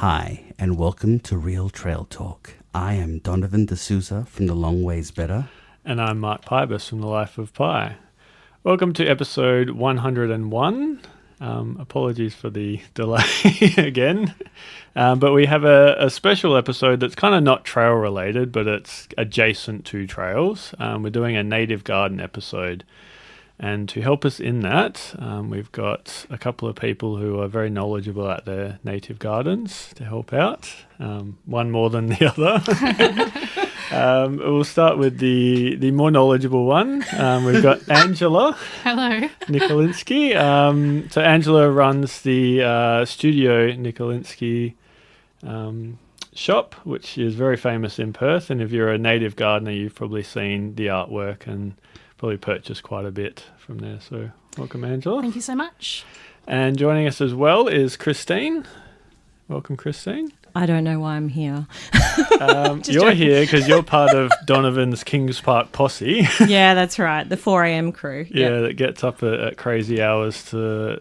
Hi, and welcome to Real Trail Talk. I am Donovan D'Souza from The Long Ways Better. And I'm Mark Pybus from The Life of Pi. Welcome to episode 101. Apologies for the delay again. But we have a special episode that's kind of not trail related, but it's adjacent to trails. We're doing a native garden episode. And to help us in that, we've got a couple of people who are very knowledgeable at their native gardens to help out, one more than the other. We'll start with the more knowledgeable one. We've got Angela. Hello. Nikulinsky. So Angela runs the Studio Nikulinsky shop, which is very famous in Perth. And if you're a native gardener, you've probably seen the artwork and probably purchased quite a bit from there. So welcome, Angela. Thank you so much. And joining us as well is Christine. Welcome, Christine. I don't know why I'm here. You're here because you're part of Donovan's Kings Park posse. Yeah, that's right. The 4 a.m. crew. Yeah, that gets up at crazy hours to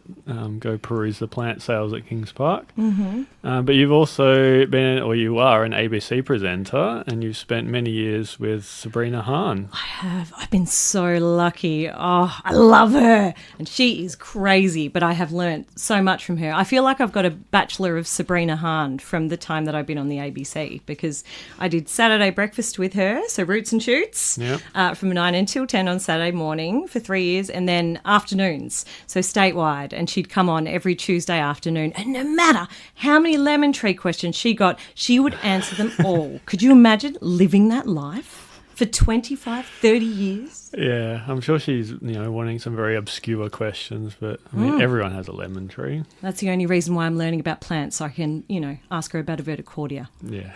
go peruse the plant sales at Kings Park. Mm-hmm. But you've also been, or you are, an ABC presenter, and you've spent many years with Sabrina Hahn. I have. I've been so lucky. Oh, I love her. And she is crazy, but I have learnt so much from her. I feel like I've got a Bachelor of Sabrina Hahn from the time that I've been on the ABC, because I did Saturday breakfast with her, so Roots and Shoots, from 9 until 10 on Saturday morning for 3 years, and then afternoons, so statewide, and she'd come on every Tuesday afternoon, and no matter how many lemon tree questions she got, she would answer them all. Could you imagine living that life for 25, 30 years? Yeah, I'm sure she's, wanting some very obscure questions, but I mean, everyone has a lemon tree. That's the only reason why I'm learning about plants, so I can, ask her about a verticordia. Yeah.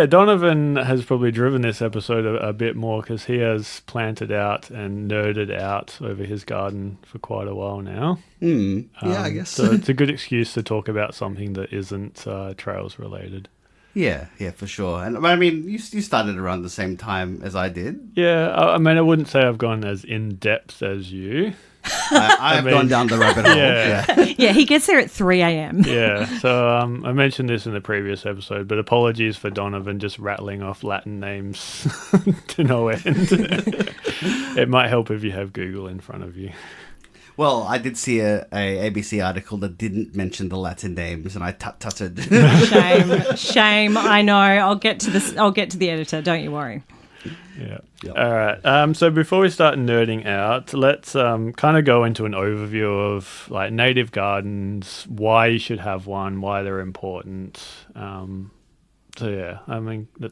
Donovan has probably driven this episode a bit more because he has planted out and nerded out over his garden for quite a while now. Yeah, I guess. So it's a good excuse to talk about something that isn't trails related. Yeah, for sure. And I mean, you started around the same time as I did. Yeah, I mean, I wouldn't say I've gone as in-depth as you. I've gone down the rabbit hole. Yeah, he gets there at 3 a.m. Yeah, so I mentioned this in the previous episode, but apologies for Donovan just rattling off Latin names to no end. It might help if you have Google in front of you. Well, I did see a ABC article that didn't mention the Latin names, and I tutted. Shame. I know. I'll get to the editor. Don't you worry. Yeah. Yep. All right. So before we start nerding out, let's kind of go into an overview of like native gardens, why you should have one, why they're important. Let's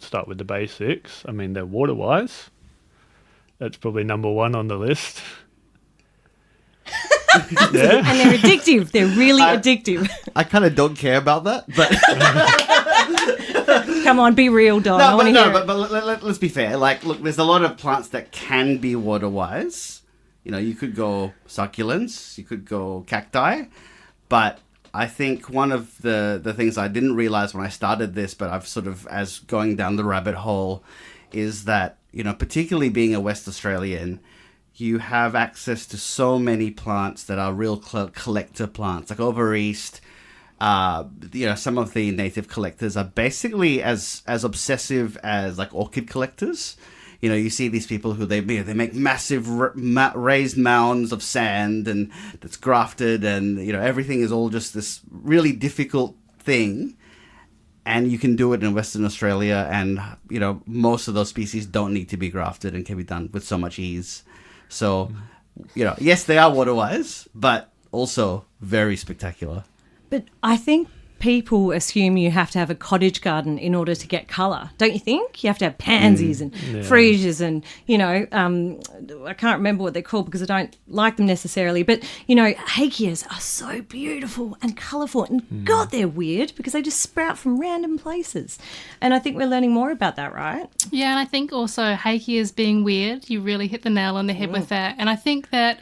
start with the basics. I mean, they're water-wise. That's probably number one on the list. Yeah. And they're addictive. They're really addictive. I kind of don't care about that, but come on, be real, Don. But let's be fair. Like, look, there's a lot of plants that can be water-wise. You could go succulents, you could go cacti, but I think one of the things I didn't realize when I started this, but I've sort of, as going down the rabbit hole, is that, particularly being a West Australian, you have access to so many plants that are real collector plants. Like over east, some of the native collectors are basically as obsessive as like orchid collectors. You see these people who they make massive raised mounds of sand and that's grafted, and everything is all just this really difficult thing. And you can do it in Western Australia, and most of those species don't need to be grafted and can be done with so much ease. So, yes, they are water-wise, but also very spectacular. But I think people assume you have to have a cottage garden in order to get colour, don't you think? You have to have pansies and freesias and, I can't remember what they're called because I don't like them necessarily, but, hakeas are so beautiful and colourful, and God, they're weird because they just sprout from random places. And I think we're learning more about that, right? Yeah, and I think also hakeas being weird, you really hit the nail on the head with that. And I think that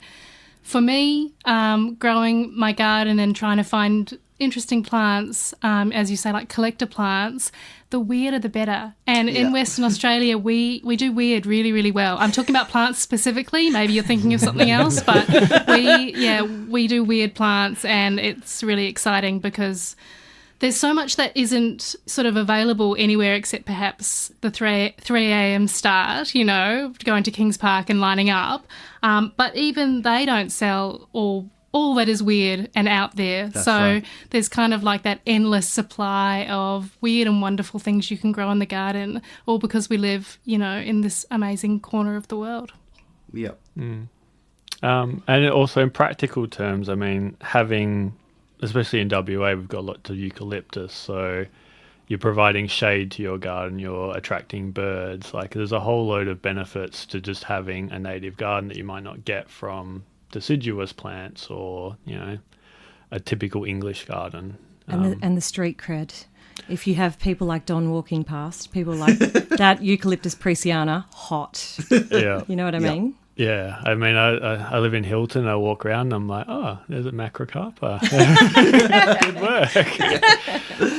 for me, growing my garden and trying to find interesting plants, as you say, like collector plants, the weirder the better. And in Western Australia, we do weird really, really well. I'm talking about plants specifically. Maybe you're thinking of something else, but we do weird plants, and it's really exciting because there's so much that isn't sort of available anywhere except perhaps the 3 a.m. start, you know, going to Kings Park and lining up. But even they don't sell all that is weird and out there. That's so right. there's kind of like that endless supply of weird and wonderful things you can grow in the garden, all because we live, you know, in this amazing corner of the world. Yep. And also in practical terms, I mean, having, especially in WA, we've got lots of eucalyptus, so you're providing shade to your garden, you're attracting birds. Like, there's a whole load of benefits to just having a native garden that you might not get from deciduous plants or, you know, a typical English garden. And the street cred. If you have people like Don walking past, people like that Eucalyptus preciana, hot. Yeah. You know what I mean? Yeah, I mean, I live in Hilton. I walk around and I'm like, oh, there's a macrocarpa. Good work.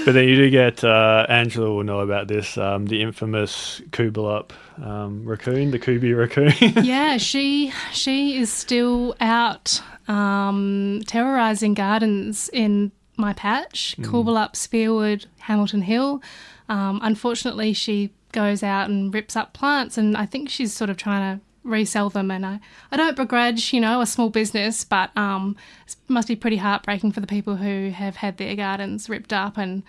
But then you do get, Angela will know about this, the infamous Kubelup raccoon, the Kubi raccoon. Yeah, she is still out terrorising gardens in my patch, Coolbellup, Spearwood, Hamilton Hill. Unfortunately, she goes out and rips up plants, and I think she's sort of trying to resell them, and I don't begrudge, you know, a small business, but it must be pretty heartbreaking for the people who have had their gardens ripped up and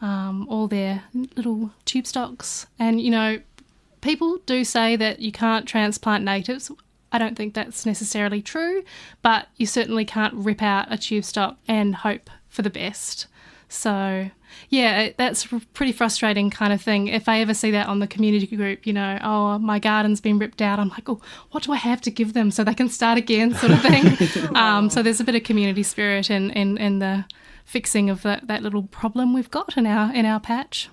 all their little tube stocks. And, you know, people do say that you can't transplant natives. I don't think that's necessarily true, but you certainly can't rip out a tube stock and hope for the best. So, yeah, that's a pretty frustrating kind of thing. If I ever see that on the community group, you know, oh, my garden's been ripped out, I'm like, oh, what do I have to give them so they can start again, sort of thing. So there's a bit of community spirit in the fixing of that little problem we've got in our patch.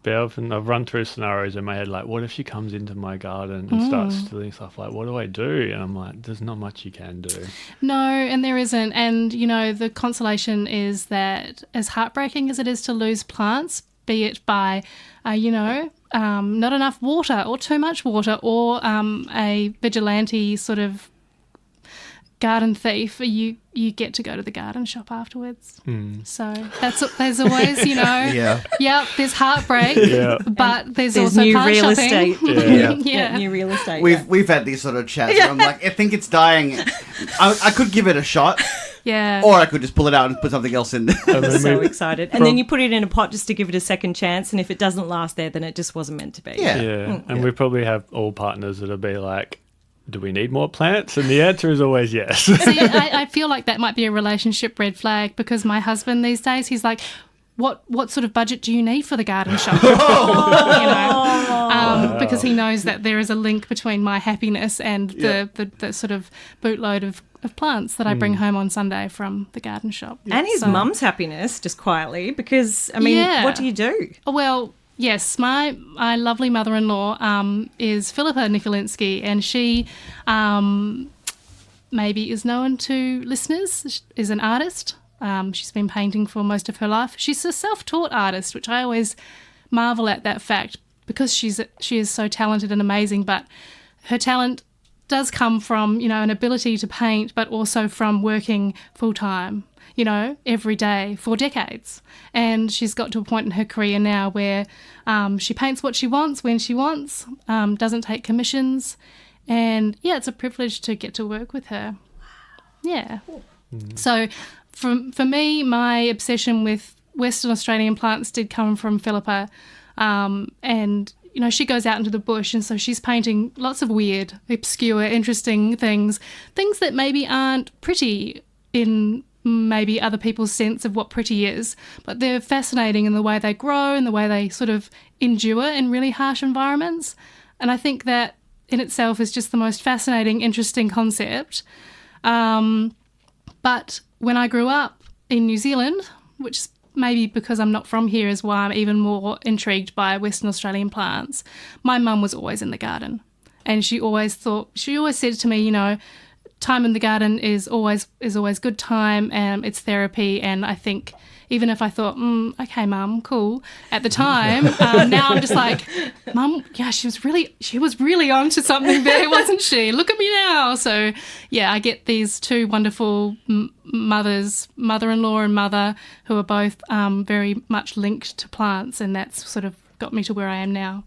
But I've run through scenarios in my head, like, what if she comes into my garden and starts stealing stuff? Like, what do I do? And I'm like, there's not much you can do. No, and there isn't. And, you know, the consolation is that as heartbreaking as it is to lose plants, be it by, not enough water or too much water or a vigilante sort of garden thief, you get to go to the garden shop afterwards. So there's always, you know, there's heartbreak, but there's also new plant real shopping. estate. Yeah. New real estate. We've had these sort of chats where I'm like, I think it's dying. I could give it a shot. Yeah. Or I could just pull it out and put something else in there. I'm so excited. And then you put it in a pot just to give it a second chance, and if it doesn't last there, then it just wasn't meant to be. And we probably have all partners that'll be like, do we need more plants? And the answer is always yes. See, I feel like that might be a relationship red flag, because my husband these days, he's like, what sort of budget do you need for the garden shop? Because he knows that there is a link between my happiness and the sort of bootload of plants that I bring home on Sunday from the garden shop. And his mum's happiness, just quietly, because, I mean, what do you do? Well, yes, my lovely mother-in-law is Philippa Nikulinsky, and she maybe is known to listeners, is an artist. She's been painting for most of her life. She's a self-taught artist, which I always marvel at that fact, because she is so talented and amazing, but her talent does come from, you know, an ability to paint, but also from working full-time, you know, every day for decades. And she's got to a point in her career now where she paints what she wants, when she wants, doesn't take commissions. And, yeah, it's a privilege to get to work with her. Yeah. So for me, my obsession with Western Australian plants did come from Philippa. And, you know, she goes out into the bush, and so she's painting lots of weird, obscure, interesting things that maybe aren't pretty in maybe other people's sense of what pretty is, but they're fascinating in the way they grow and the way they sort of endure in really harsh environments. And I think that in itself is just the most fascinating, interesting concept. But when I grew up in New Zealand, which is maybe because I'm not from here is why I'm even more intrigued by Western Australian plants, my mum was always in the garden. And she always said to me, you know, time in the garden is always good time, and it's therapy. And I think even if I thought, okay, Mum, cool, at the time, now I'm just like, Mum, yeah, she was really onto something there, wasn't she? Look at me now. So yeah, I get these two wonderful mothers, mother-in-law and mother, who are both very much linked to plants, and that's sort of got me to where I am now.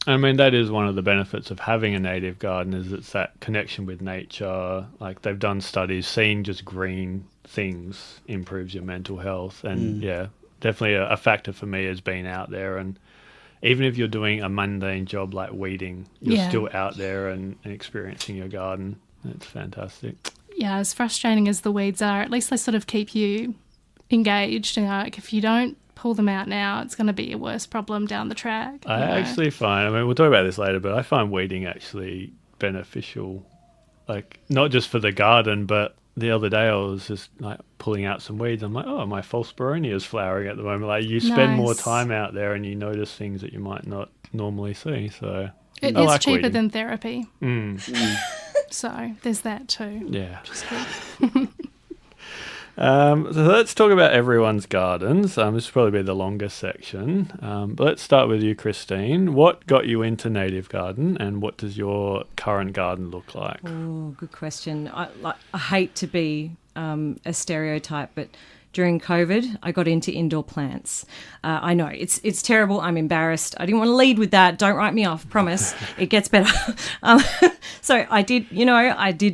I mean, that is one of the benefits of having a native garden, is it's that connection with nature. Like, they've done studies, seeing just green things improves your mental health. And yeah, definitely a factor for me is being out there. And even if you're doing a mundane job like weeding, you're still out there and experiencing your garden. It's fantastic. Yeah, as frustrating as the weeds are, at least they sort of keep you engaged. You know, like if you don't pull them out now, it's going to be a worse problem down the track. I actually find, I mean, we'll talk about this later, but I find weeding actually beneficial, like not just for the garden, but the other day I was just like pulling out some weeds. I'm like, oh, my false beronia is flowering at the moment. Like, you spend more time out there and you notice things that you might not normally see. So it I is like cheaper weeding. than therapy. So there's that too. Yeah. Just good. So let's talk about everyone's gardens. This will probably be the longest section. But let's start with you, Christine. What got you into native garden, and what does your current garden look like? Oh, good question. I hate to be a stereotype, but during COVID, I got into indoor plants. I know, it's terrible. I'm embarrassed. I didn't want to lead with that. Don't write me off. Promise. It gets better. So I did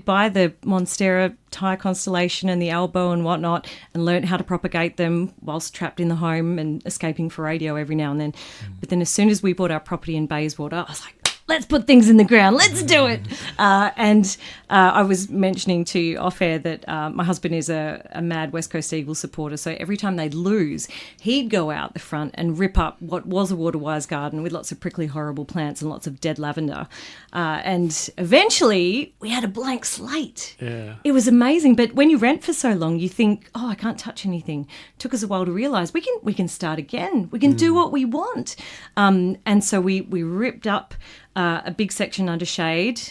buy the Monstera Thai constellation and the elbow and whatnot, and learnt how to propagate them whilst trapped in the home and escaping for radio every now and then. But then as soon as we bought our property in Bayswater, I was like, let's put things in the ground. Let's do it. And I was mentioning to you off air that my husband is a mad West Coast Eagles supporter. So every time they'd lose, he'd go out the front and rip up what was a water-wise garden with lots of prickly, horrible plants and lots of dead lavender. And eventually we had a blank slate. Yeah. It was amazing. But when you rent for so long, you think, oh, I can't touch anything. It took us a while to realise we can start again. We can do what we want. And so we ripped up a big section under shade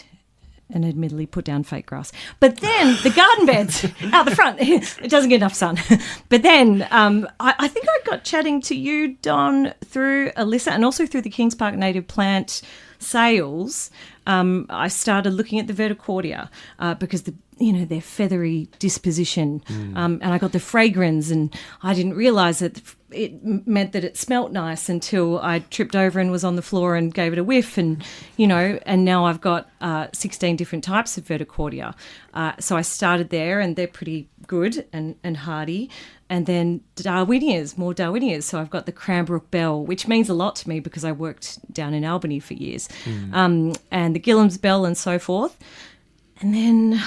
and admittedly put down fake grass. But then the garden beds out the front, it doesn't get enough sun. But then I think I got chatting to you, Don, through Alyssa and also through the Kings Park Native Plant sales. I started looking at the verticordia because their feathery disposition, and I got the fragrance, and I didn't realise that it meant that it smelt nice until I tripped over and was on the floor and gave it a whiff, and now I've got 16 different types of verticordia. So I started there, and they're pretty good and hardy. And then more Darwinias. So I've got the Cranbrook Bell, which means a lot to me because I worked down in Albany for years, and the Gillam's Bell and so forth. And then,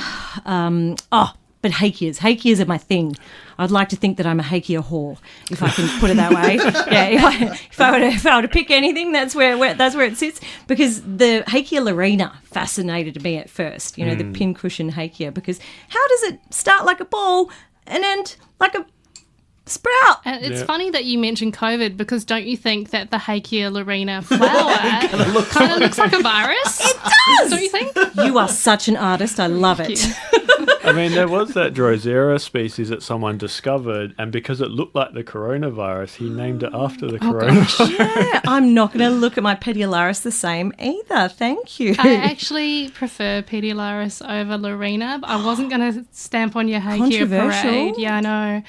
but hakeas. Hakeas are my thing. I'd like to think that I'm a hakea whore, if I can put it that way. Yeah, if I were to pick anything, that's where it sits. Because the hakea lorena fascinated me at first. The pincushion hakea. Because how does it start like a ball and end like a sprout? And it's funny that you mentioned COVID, because don't you think that the Hakea lorena flower kind of looks like a virus? It does! Don't you think? You are such an artist. I love it. I mean, there was that Drosera species that someone discovered, and because it looked like the coronavirus, he named it after the coronavirus. Yeah, I'm not going to look at my Petiolaris the same either. Thank you. I actually prefer Petiolaris over lorena. But I wasn't going to stamp on your Hakea parade. Yeah, I know.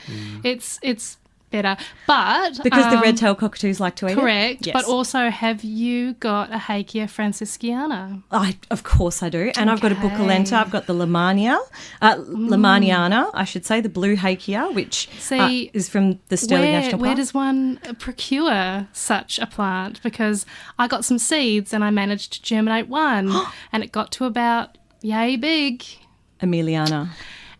It's better. But because the red-tailed cockatoos like to eat correct, it? Yes. But also, have you got a Hakea francisciana? Of course I do. And I've got a Buccolenta. I've got the Lamaniana, I should say, the blue Hakea, which is from the Stirling National Park. Where does one procure such a plant? Because I got some seeds and I managed to germinate one and it got to about yay big. Emiliana.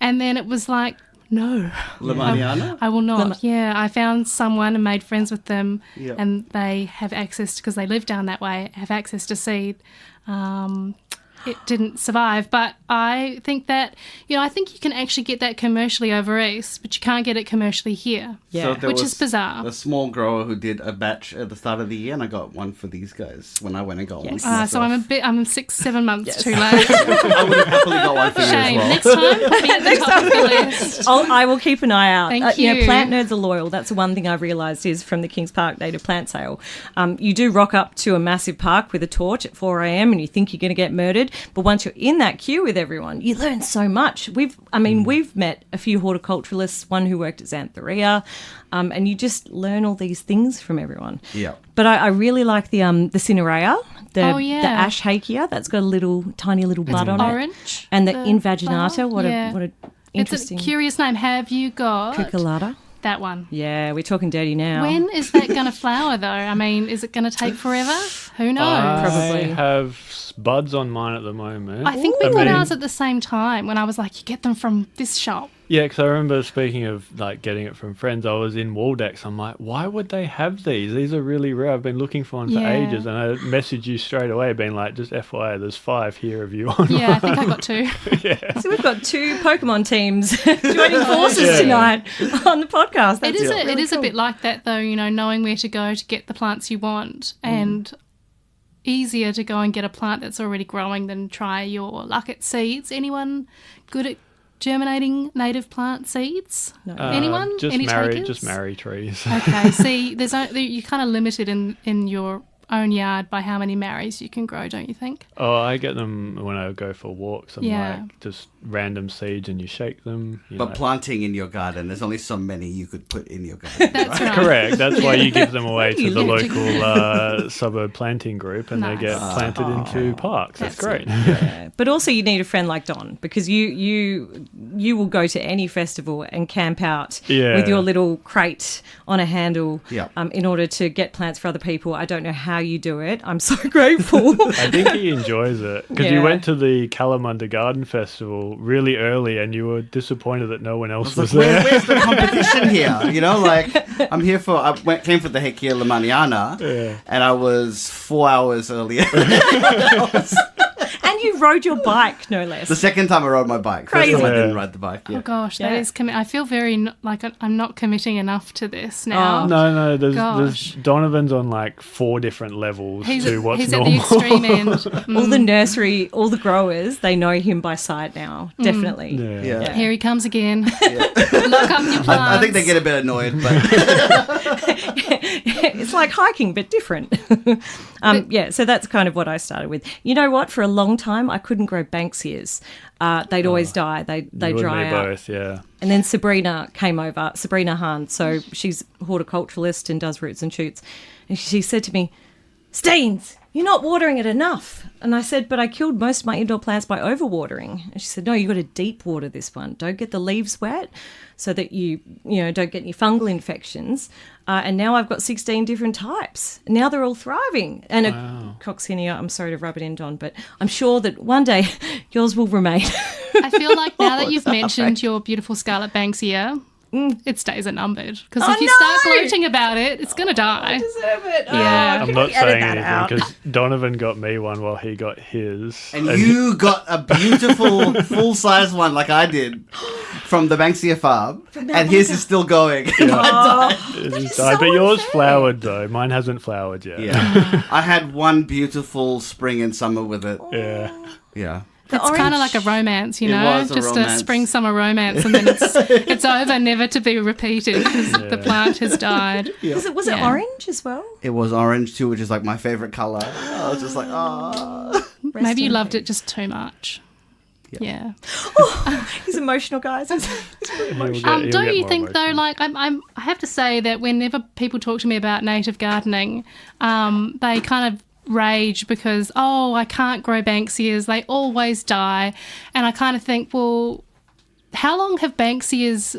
And then it was like, no. Lamaniana? I will not. Yeah, I found someone and made friends with them, and they have access, because they live down that way, have access to seed. it didn't survive. But I think that, I think you can actually get that commercially over east, but you can't get it commercially here. Yeah. there Which was is bizarre. A small grower who did a batch at the start of the year, and I got one for these guys when I went and got one for myself. So I'm 6-7 months too late. I would have happily got one for you as Shame. well. Next time, put me at the top of the list. I will keep an eye out. Thank you. Plant nerds are loyal. That's the one thing I've realised is from the Kings Park native plant sale. You do rock up to a massive park with a torch at 4 a.m. and you think you're going to get murdered. But once you're in that queue with everyone, you learn so much. We've met a few horticulturalists, one who worked at Xantheria, and you just learn all these things from everyone. Yeah. But I really like the Cinerea, the ash hakea. That's got a tiny little bud on it. Orange. And the the invaginata. flower. What Yeah. a interesting. It's a curious name. Have you got Cucullata. that one? Yeah, we're talking dirty now. When is that going to flower, though? I mean, is it going to take forever? Who knows? Probably. I have buds on mine at the moment. I think we got ours at the same time when I was like, you get them from this shop. Yeah, because I remember, speaking of like getting it from friends, I was in Waldex. I'm like, why would they have these? These are really rare. I've been looking for one for ages. And I messaged you straight away being like, just FYI, there's 5 here of you on Yeah, I one. think I got 2. So we've got 2 Pokemon teams joining forces tonight on the podcast. That's It is cool. a bit like that, though, knowing where to go to get the plants you want, and easier to go and get a plant that's already growing than try your luck at seeds. Anyone good at germinating native plant seeds? No. Anyone? Just Any takers? just marry trees. Okay, see, you're kind of limited in your own yard by how many marries you can grow, don't you think? Oh, I get them when I go for walks. I'm like, just random seeds and you shake them. But planting in your garden, there's only so many you could put in your garden. That's right. Correct. That's why you give them away Where do to you the live? local suburb planting group, and Nice. they get planted into parks. That's That's great. Yeah. But also you need a friend like Don, because you will go to any festival and camp out with your little crate on a handle in order to get plants for other people. I don't know how you do it. I'm so grateful. I think he enjoys it because you went to the Kalamunda Garden Festival really early and you were disappointed that no one else was there. Where's the competition here? I'm here came for the Hekia Lemaniana, and I was 4 hours earlier. And you rode your bike, no less. The second time I rode my bike. Crazy. First time I didn't ride the bike. Oh Yeah. gosh, that Yeah. is I feel very like I'm not committing enough to this now. No, there's Gosh. Donovan's on like 4 different levels to what's he's normal. at the extreme end. All the nursery, all the growers, they know him by sight now. Definitely. Yeah. Here he comes again. Lock up your plants. I think they get a bit annoyed, but It's like hiking, but different. So that's kind of what I started with. You know what? For a long time, I couldn't grow Banksias. They'd always die. They You dry and me out. both, yeah. And then Sabrina came over, Sabrina Hahn. So she's a horticulturalist and does roots and shoots. And she said to me, Steens, you're not watering it enough. And I said, but I killed most of my indoor plants by overwatering. And she said, no, you've got to deep water this one. Don't get the leaves wet so that you don't get any fungal infections. And now I've got 16 different types. Now they're all thriving. And a coccinia, I'm sorry to rub it in, Don, but I'm sure that one day yours will remain. I feel like now that you've mentioned your beautiful Scarlet Banksia, its days are numbered. Because if you start gloating about it, it's going to die. deserve it. Yeah. I'm not saying anything because Donovan got me one while he got his. and you got a beautiful full-size one like I did from the Banksia farm, and his is still going. It just died. But yours flowered though. Mine hasn't flowered yet. Yeah, I had one beautiful spring and summer with it. Yeah. It's kind of like a romance, was a just romance. a spring-summer romance, and then it's over, never to be repeated because the plant has died. Was it orange as well? It was orange too, which is like my favorite color. I was just like, oh. Maybe you loved it just too much. Yeah. He's emotional, guys. He'll Don't get you more think though? emotional. Like I have to say that whenever people talk to me about native gardening, they kind of rage because I can't grow Banksias. They always die, and I kind of think, well, how long have Banksias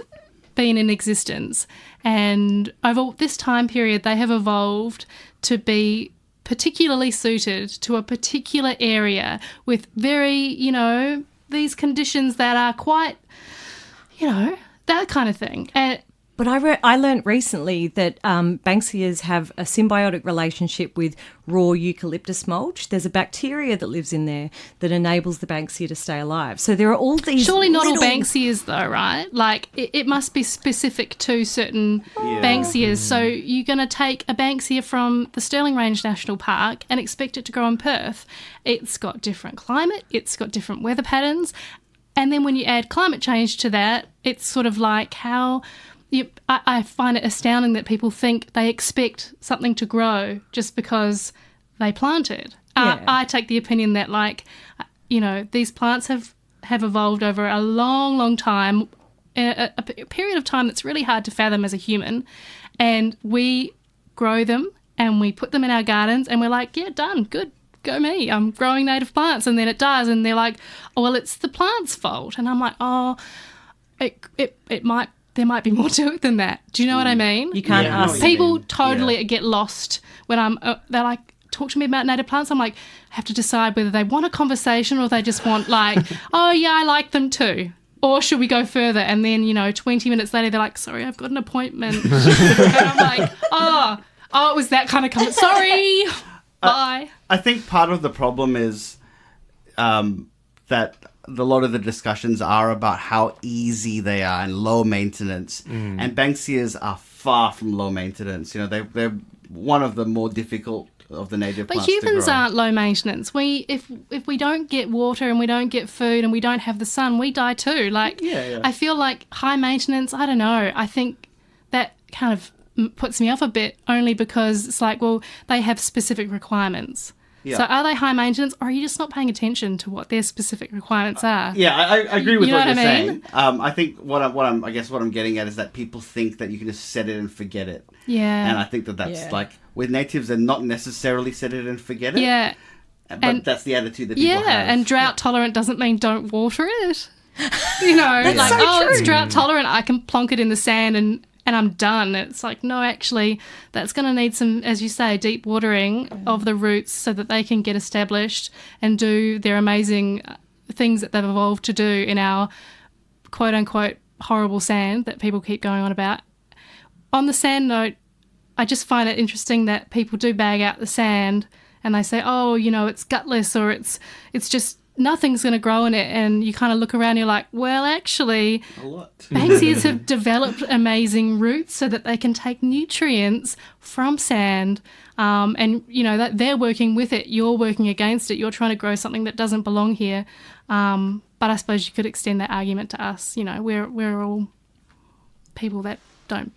been in existence? And over this time period, they have evolved to be particularly suited to a particular area with very, these conditions that are quite, that kind of thing. And But I learned recently that Banksias have a symbiotic relationship with raw eucalyptus mulch. There's a bacteria that lives in there that enables the Banksia to stay alive. So there are all these Surely not all little... Banksias though, right? Like it must be specific to certain Banksias. So you're going to take a Banksia from the Stirling Range National Park and expect it to grow in Perth. It's got different climate. It's got different weather patterns. And then when you add climate change to that, it's sort of like how... I find it astounding that people think they expect something to grow just because they plant it. I take the opinion that, like, you know, these plants have evolved over a long, long time, a period of time that's really hard to fathom as a human, and we grow them and we put them in our gardens and we're like, yeah, done, good. Go me, I'm growing native plants. And then it does, and they're like, oh, well, it's the plant's fault. And I'm like, oh, there might be more to it than that. Do you know what I mean? You can't ask. People totally get lost when they're like, talk to me about native plants. I'm like, I have to decide whether they want a conversation or they just want like, oh yeah, I like them too. Or should we go further? And then, 20 minutes later, they're like, sorry, I've got an appointment. And I'm like, oh, it was that kind of comment. Sorry, bye. I think part of the problem is that a lot of the discussions are about how easy they are and low maintenance. And Banksias are far from low maintenance. They're one of the more difficult of the native plants to grow. But humans aren't low maintenance. If we don't get water and we don't get food and we don't have the sun, we die too. I feel like high maintenance, I don't know. I think that kind of puts me off a bit, only because it's like, well, they have specific requirements. Yeah. So are they high maintenance, or are you just not paying attention to what their specific requirements are? Yeah, I agree with what you're saying. I think what I'm getting at is that people think that you can just set it and forget it. Yeah. And I think that's like, with natives, they're not necessarily set it and forget it. Yeah. But that's the attitude that people have. Yeah, and drought tolerant doesn't mean don't water it. It's drought tolerant, I can plonk it in the sand and I'm done. It's like, no, actually, that's going to need some, as you say, deep watering of the roots so that they can get established and do their amazing things that they've evolved to do in our quote-unquote horrible sand that people keep going on about. On the sand note, I just find it interesting that people do bag out the sand and they say, oh, it's gutless, or it's just nothing's going to grow in it, and you kind of look around and you're like, well, actually, a lot. Banksias have developed amazing roots so that they can take nutrients from sand, and that they're working with it, you're working against it, you're trying to grow something that doesn't belong here. But I suppose you could extend that argument to us. We're all people that don't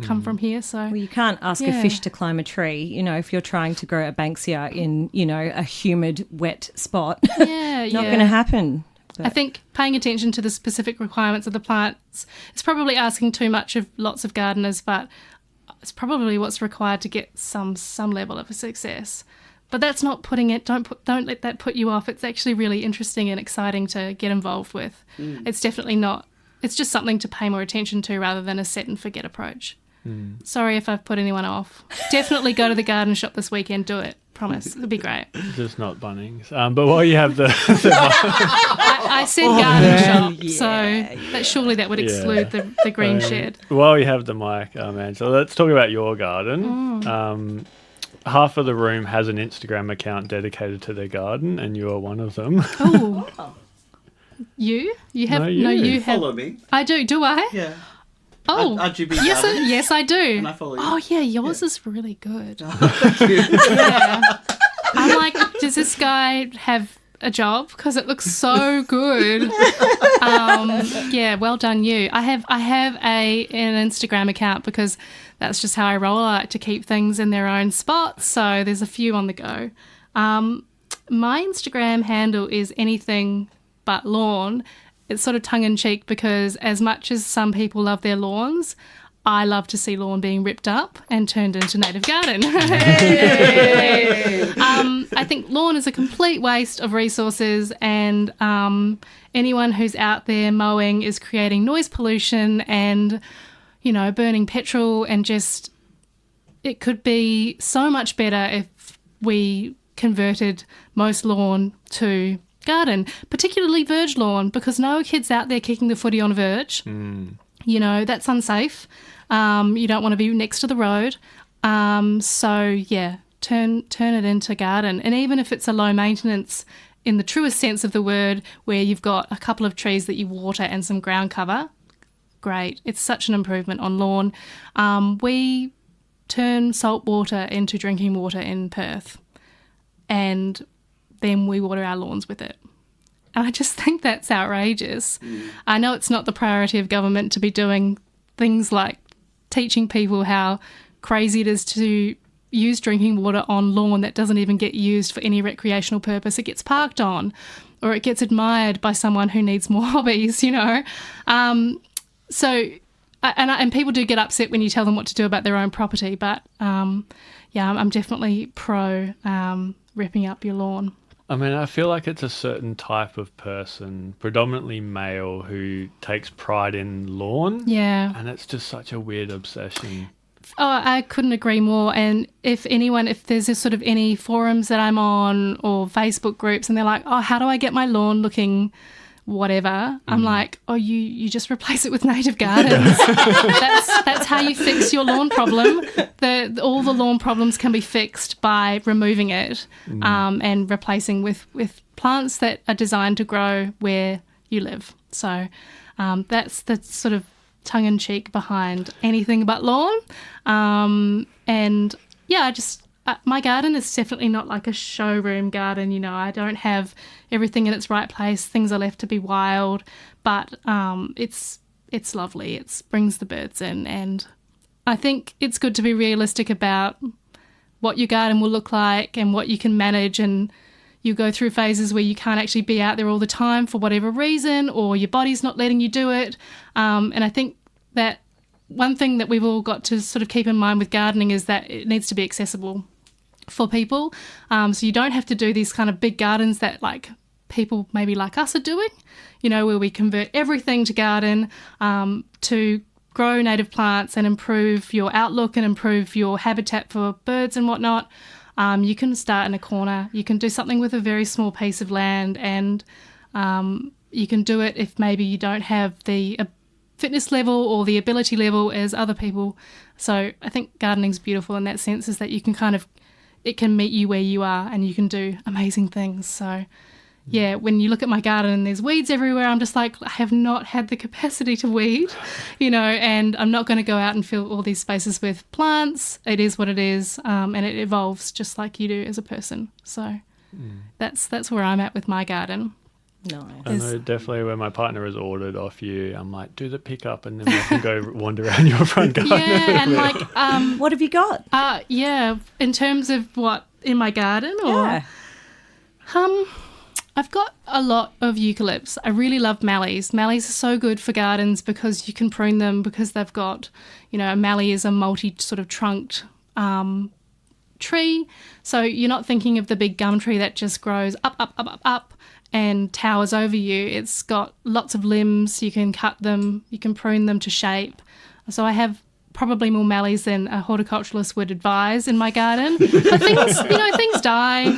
come from here. So well, you can't ask a fish to climb a tree, if you're trying to grow a Banksia in, a humid, wet spot. Not going to happen. But I think paying attention to the specific requirements of the plants is probably asking too much of lots of gardeners, but it's probably what's required to get some level of a success. But that's not putting it, don't let that put you off. It's actually really interesting and exciting to get involved with. It's definitely not. It's just something to pay more attention to rather than a set and forget approach. Sorry if I've put anyone off. Definitely go to the garden shop this weekend. Do it. Promise. It'll be great. Just not Bunnings. But while you have the I said garden shop, so surely that would exclude the green shed. While you have the mic, Angela, let's talk about your garden. Half of the room has an Instagram account dedicated to their garden, and you are one of them. Oh. You have you have. Follow me. I do. Do I? Yeah. Oh, RGB yes, I do. And I follow you. Oh yeah, yours is really good. Thank you. Yeah. I'm like, does this guy have a job? Because it looks so good. Yeah, well done you. I have an Instagram account because that's just how I roll. I like to keep things in their own spots, so there's a few on the go. My Instagram handle is anything but lawn. It's sort of tongue-in-cheek because as much as some people love their lawns, I love to see lawn being ripped up and turned into native garden. I think lawn is a complete waste of resources, and anyone who's out there mowing is creating noise pollution and, burning petrol, and just it could be so much better if we converted most lawn to garden, particularly verge lawn, because no kids out there kicking the footy on verge. you know, that's unsafe. You don't want to be next to the road. So yeah, turn it into garden. And even if it's a low maintenance in the truest sense of the word, where you've got a couple of trees that you water and some ground cover, great. It's such an improvement on lawn. We turn salt water into drinking water in Perth, and then we water our lawns with it. And I just think that's outrageous. I know it's not the priority of government to be doing things like teaching people how crazy it is to use drinking water on lawn that doesn't even get used for any recreational purpose. It gets parked on, or it gets admired by someone who needs more hobbies, you know. And people do get upset when you tell them what to do about their own property, but I'm definitely pro ripping up your lawn. I mean, I feel like it's a certain type of person, predominantly male, who takes pride in lawn. Yeah. And it's just such a weird obsession. Oh, I couldn't agree more. And if there's sort of any forums that I'm on or Facebook groups and they're like, oh, how do I get my lawn looking whatever? I'm like, oh, you just replace it with native gardens. That's how you fix your lawn problem. All the lawn problems can be fixed by removing it and replacing with plants that are designed to grow where you live. So that's the sort of tongue-in-cheek behind anything but lawn. And yeah, my garden is definitely not like a showroom garden. You know, I don't have everything in its right place. Things are left to be wild, but it's lovely. It brings the birds in, and I think it's good to be realistic about what your garden will look like and what you can manage. And you go through phases where you can't actually be out there all the time for whatever reason, or your body's not letting you do it. And I think that one thing that we've all got to sort of keep in mind with gardening is that it needs to be accessible for people. So you don't have to do these kind of big gardens that like people maybe like us are doing, you know, where we convert everything to garden, to grow native plants and improve your outlook and improve your habitat for birds and whatnot. You can start in a corner. You can do something with a very small piece of land, and you can do it if maybe you don't have the fitness level or the ability level as other people. So I think gardening's beautiful in that sense, is that you can it can meet you where you are and you can do amazing things. So yeah, when you look at my garden and there's weeds everywhere, I'm just like, I have not had the capacity to weed, you know, and I'm not going to go out and fill all these spaces with plants. It is what it is, and it evolves just like you do as a person. So that's where I'm at with my garden. Nice. I know definitely when my partner has ordered off you, I'm like, do the pickup and then we can go wander around your front garden. Yeah, and like... what have you got? In terms of what, in my garden? Or, Yeah. I've got a lot of eucalypts. I really love mallees. Mallees are so good for gardens because you can prune them, because they've got, you know, a mallee is a multi sort of trunked tree. So you're not thinking of the big gum tree that just grows up and towers over you. It's got lots of limbs. You can cut them, you can prune them to shape. So I have probably more mallees than a horticulturalist would advise in my garden. But things die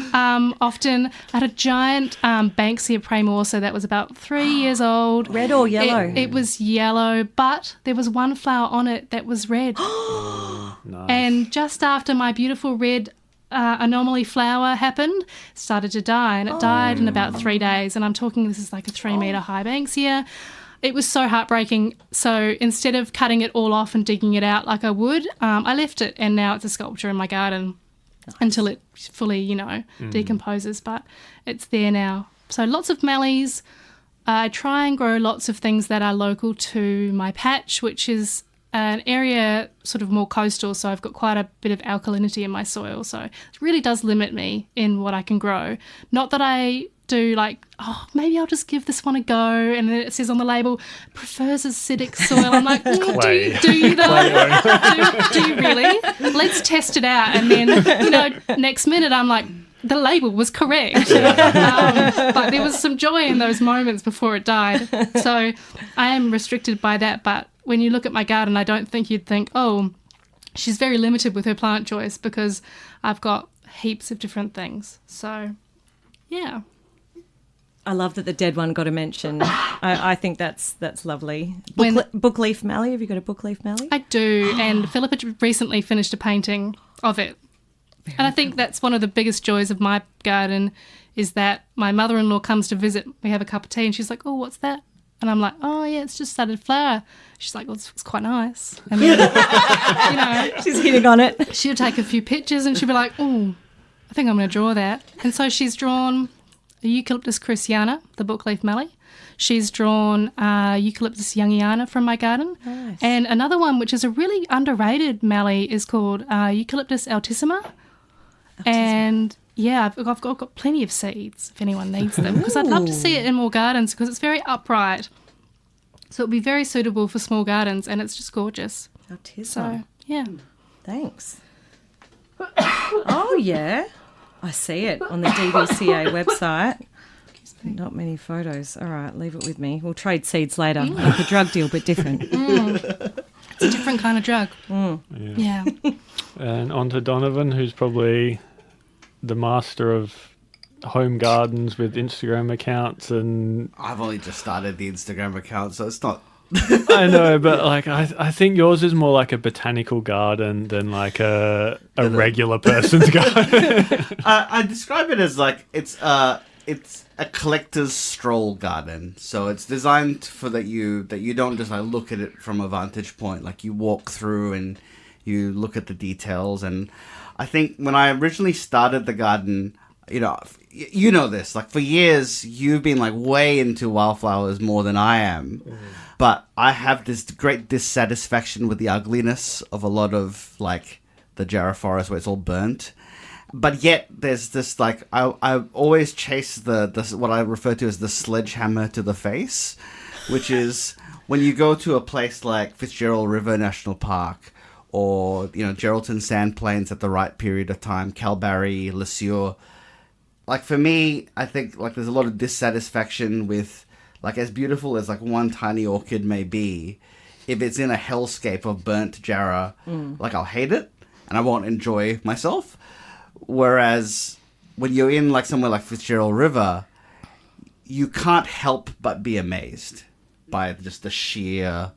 often. I had a giant Banksia Praemorsa that was about 3 years old. Red or yellow? It was yellow, but there was one flower on it that was red. Nice. And just after my beautiful red anomaly flower happened, started to die, and it died in about 3 days. And I'm talking, this is like a 3 metre high Banksia. It was so heartbreaking. So instead of cutting it all off and digging it out like I would, I left it, and now it's a sculpture in my garden until it fully, decomposes. But it's there now. So lots of mallees. I try and grow lots of things that are local to my patch, which is an area sort of more coastal, so I've got quite a bit of alkalinity in my soil. So it really does limit me in what I can grow. Not that I do like, maybe I'll just give this one a go, and then it says on the label, prefers acidic soil. I'm like, do you though? do you really? Let's test it out. And then, next minute I'm like, the label was correct. But there was some joy in those moments before it died. So I am restricted by that. But when you look at my garden, I don't think you'd think, she's very limited with her plant choice, because I've got heaps of different things. So, yeah. I love that the dead one got a mention. I think that's lovely. When- Bookleaf mallee. Have you got a bookleaf mallee? I do, and Philippa recently finished a painting of it. And I think that's one of the biggest joys of my garden is that my mother-in-law comes to visit. We have a cup of tea and she's like, oh, what's that? And I'm like, oh, yeah, it's just started flower. She's like, well, it's quite nice. And then, you know, She's hitting on it. she'll take a few pictures and she'll be like, oh, I think I'm going to draw that. And so she's drawn a Eucalyptus cruciana, the bookleaf mallee. She's drawn Eucalyptus youngiana from my garden. Nice. And another one, which is a really underrated mallee, is called Eucalyptus altissima. And yeah, I've got plenty of seeds if anyone needs them, because I'd love to see it in more gardens because it's very upright. So it'd be very suitable for small gardens and it's just gorgeous. Autism. So, yeah. Thanks. Oh, yeah. I see it on the DBCA website. Not many photos. All right, leave it with me. We'll trade seeds later. Like a drug deal, but different. It's a different kind of drug. Yeah. And on to Donovan, who's probably the master of home gardens with Instagram accounts. And I've only just started the Instagram account, so it's not. I know, but like I think yours is more like a botanical garden than like a regular person's garden. I describe it as like it's a collector's stroll garden. So it's designed for that you don't just like look at it from a vantage point. Like you walk through and you look at the details. And I think when I originally started the garden, you know this, like for years you've been like way into wildflowers more than I am. But I have this great dissatisfaction with the ugliness of a lot of like the Jarrah forest where it's all burnt. But yet there's this like I always chase the what I refer to as the sledgehammer to the face, which is when you go to a place like Fitzgerald River National Park or Geraldton Sand Plains at the right period of time, Kalbarri, Le Sueur. Like for me, I think like there's a lot of dissatisfaction with like as beautiful as like one tiny orchid may be, if it's in a hellscape of burnt Jarrah, like I'll hate it and I won't enjoy myself. Whereas when you're in like somewhere like Fitzgerald River, you can't help but be amazed by just the sheer,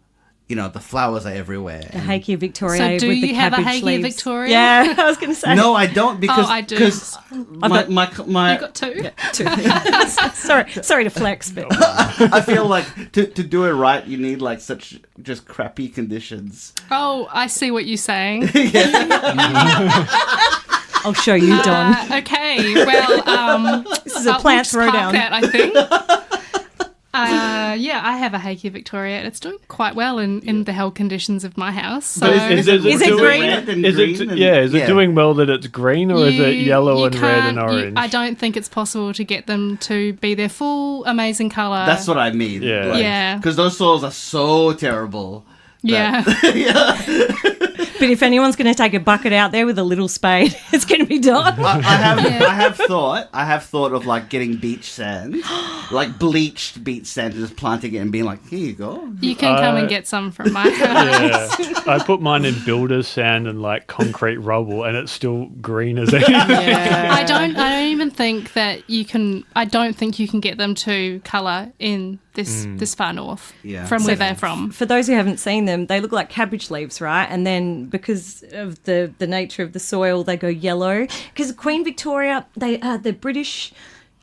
the flowers are everywhere. The Hakea Victoria So do with the you have a cabbage Hakea leaves. Victoria? Yeah, I was going to say. No, I don't because I do. Because my You got two? Sorry to flex, but I feel like to do it right, you need like such just crappy conditions. Oh, I see what you're saying. I'll show you, Don. Okay, well, This is a I'll plant just park throwdown. that, I think. Yeah, I have a Hakea Victoria, and it's doing quite well in the held conditions of my house. So But is it Is it doing- green? Red and Is green it and- is it doing well that it's green or is it yellow and red and can't- orange? I don't think it's possible to get them to be their full amazing colour. That's what I mean. Yeah. Yeah. Because those soils are so terrible. Yeah. But if anyone's going to take a bucket out there with a little spade, it's going to be Don. I have thought of like getting beach sand, like bleached beach sand, and just planting it and being like, here you go. You can come and get some from my house. Yeah, I put mine in builder's sand and like concrete rubble, and it's still green as anything. I don't even think that you can. I don't think you can get them to colour in this far north from where they're from. For those who haven't seen them, they look like cabbage leaves, right? And then because of the nature of the soil, they go yellow. Because Queen Victoria, the British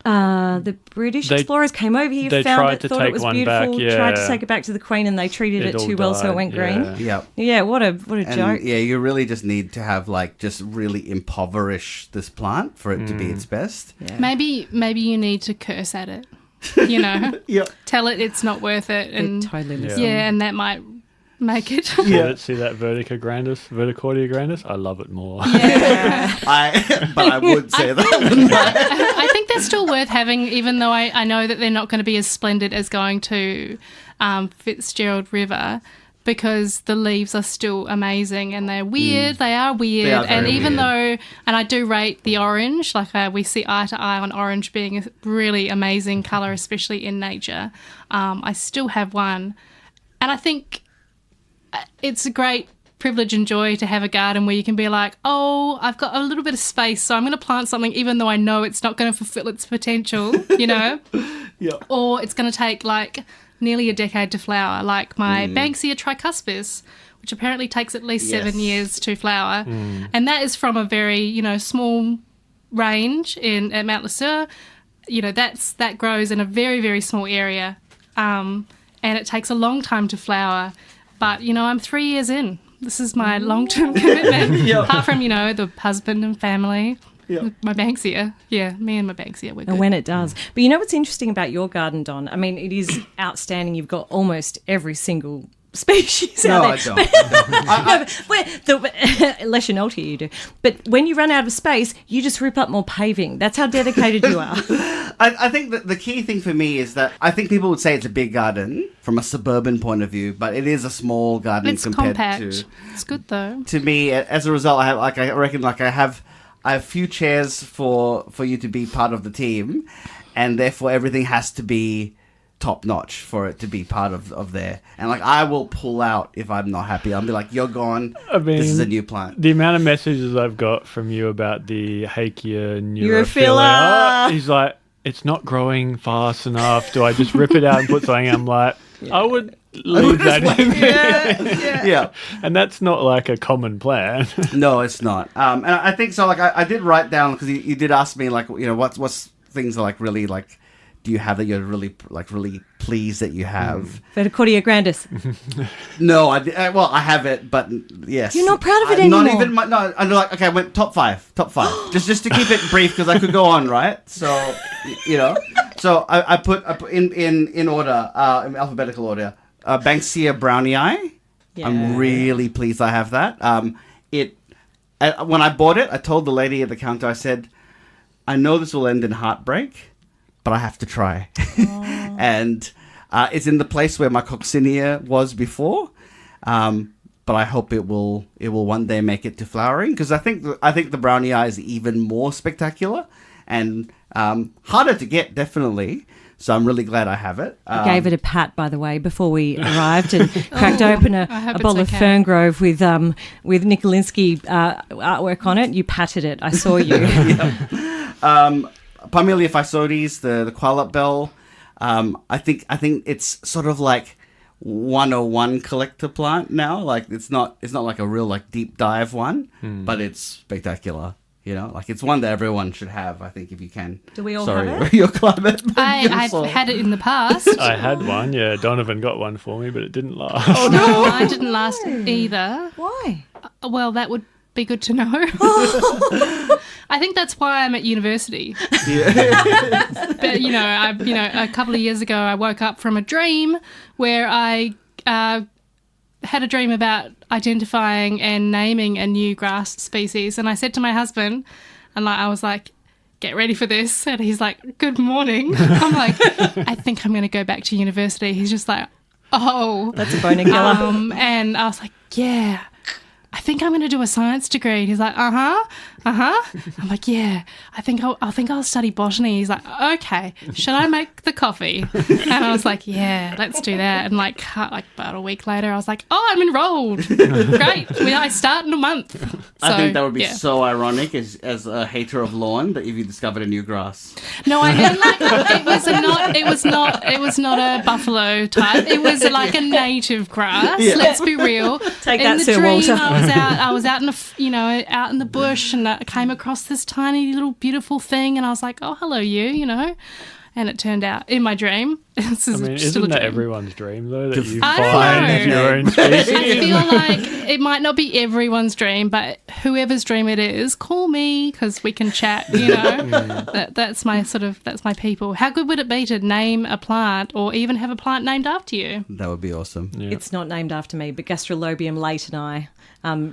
explorers came over here, they found tried it, to thought take it was one beautiful, back, tried to yeah. take it back to the Queen, and they treated it all too well, so it died, went green. Yeah. Yeah, what a And joke. yeah, you really just need to have like just really impoverish this plant for it to be its best. Yeah. Maybe you need to curse at it. Yep. Tell it it's not worth it, and totally Yeah. listen. and that might make it. See that Verticordia grandis? I love it more. But I would say that. I think they're still worth having, even though I know that they're not going to be as splendid as going to Fitzgerald River, because the leaves are still amazing and they're weird. They are weird. They are and very even weird. though, and I do rate the orange, like we see eye to eye on orange being a really amazing colour, especially in nature, I still have one. And I think it's a great privilege and joy to have a garden where you can be like, oh, I've got a little bit of space, so I'm going to plant something even though I know it's not going to fulfill its potential, you know? Yeah. Or it's going to take like nearly a decade to flower, like my Banksia tricuspis, which apparently takes at least 7 years to flower. And that is from a very, you know, small range at Mount Lesueur. You know, that grows in a very, very small area, and it takes a long time to flower. But, you know, I'm 3 years in. This is my long-term commitment. Apart from, you know, the husband and family, my Banksia. Yeah, me and my Banksia, we're good. And when it does. But you know what's interesting about your garden, Don? I mean, it is outstanding. You've got almost every single species out there. I don't. Unless you're naughty, you do. But when you run out of space, you just rip up more paving. That's how dedicated you are. I think that the key thing for me is that I think people would say it's a big garden from a suburban point of view, but it is a small garden It's compared compact. to. It's good though. To me, as a result, I have a few chairs for you to be part of the team, and therefore everything has to be top notch for it to be part of there. And like, I will pull out if I'm not happy. I'll be like, you're gone. I mean, this is a new plant. The amount of messages I've got from you about the Hakea Neurophilia. neurophilia, he's like, it's not growing fast enough. Do I just rip it out and put something? I'm like, I would leave that in there. Yeah. And that's not like a common plan. No, it's not. And I think so. Like, I did write down, because you did ask me, like, you know, what's things like really like, do you have that you're really pleased that you have? Verticordia grandis. No, I have it, but yes. You're not proud of it anymore. Not even no. I'm like, okay, I went top five, just to keep it brief, because I could go on, right? So, you know, so I put in order, in alphabetical order, Banksia Brownii. Yeah. I'm really pleased I have that. When I bought it, I told the lady at the counter, I said, I know this will end in heartbreak, but I have to try. And it's in the place where my coccinia was before. But I hope it will one day make it to flowering, because I think the brownie eye is even more spectacular and harder to get, definitely. So I'm really glad I have it. I gave it a pat, by the way, before we arrived, and cracked open a bottle of Fernggrove with Nikulinsky artwork on it. You patted it. I saw you. Parmelia physodes, the Quailot Bell. I think it's sort of like 101 collector plant now. Like, it's not like a real like deep dive one, but it's spectacular. You know, like, it's one that everyone should have, I think, if you can. Do we all have it? Your climate. I've had it in the past. I had one, yeah. Donovan got one for me, but it didn't last. Oh no, mine didn't last either. Why? Well, that would be good to know. I think that's why I'm at university. Yeah. But a couple of years ago, I woke up from a dream where I had a dream about identifying and naming a new grass species, and I said to my husband, and I was like, get ready for this, and he's like, good morning. I'm like, I think I'm going to go back to university. He's just like, oh, That's a boner killer. and I was like, yeah, I think I'm going to do a science degree. And he's like, I'm like, yeah, I think I'll study botany. He's like, okay, should I make the coffee? And I was like, yeah, let's do that. And like about a week later, I was like, oh, I'm enrolled. Great. I start in a month. I think that would be yeah. so ironic as a hater of lawn, that if you discovered a new grass. No, I didn't like it. It was not a buffalo type. It was like a native grass. Yeah. Let's be real. Take in that, the Sir dream, Walter. I was out in the bush, and I came across this tiny little beautiful thing, and I was like, oh, hello, you know. And it turned out in my dream. This is I mean, still a isn't that dream. everyone's dream, though, that you I don't find know. your own I species? feel like it might not be everyone's dream, but whoever's dream it is, call me, because we can chat. You know, that's my people. How good would it be to name a plant, or even have a plant named after you? That would be awesome. Yeah. It's not named after me, but Gastrolobium latini,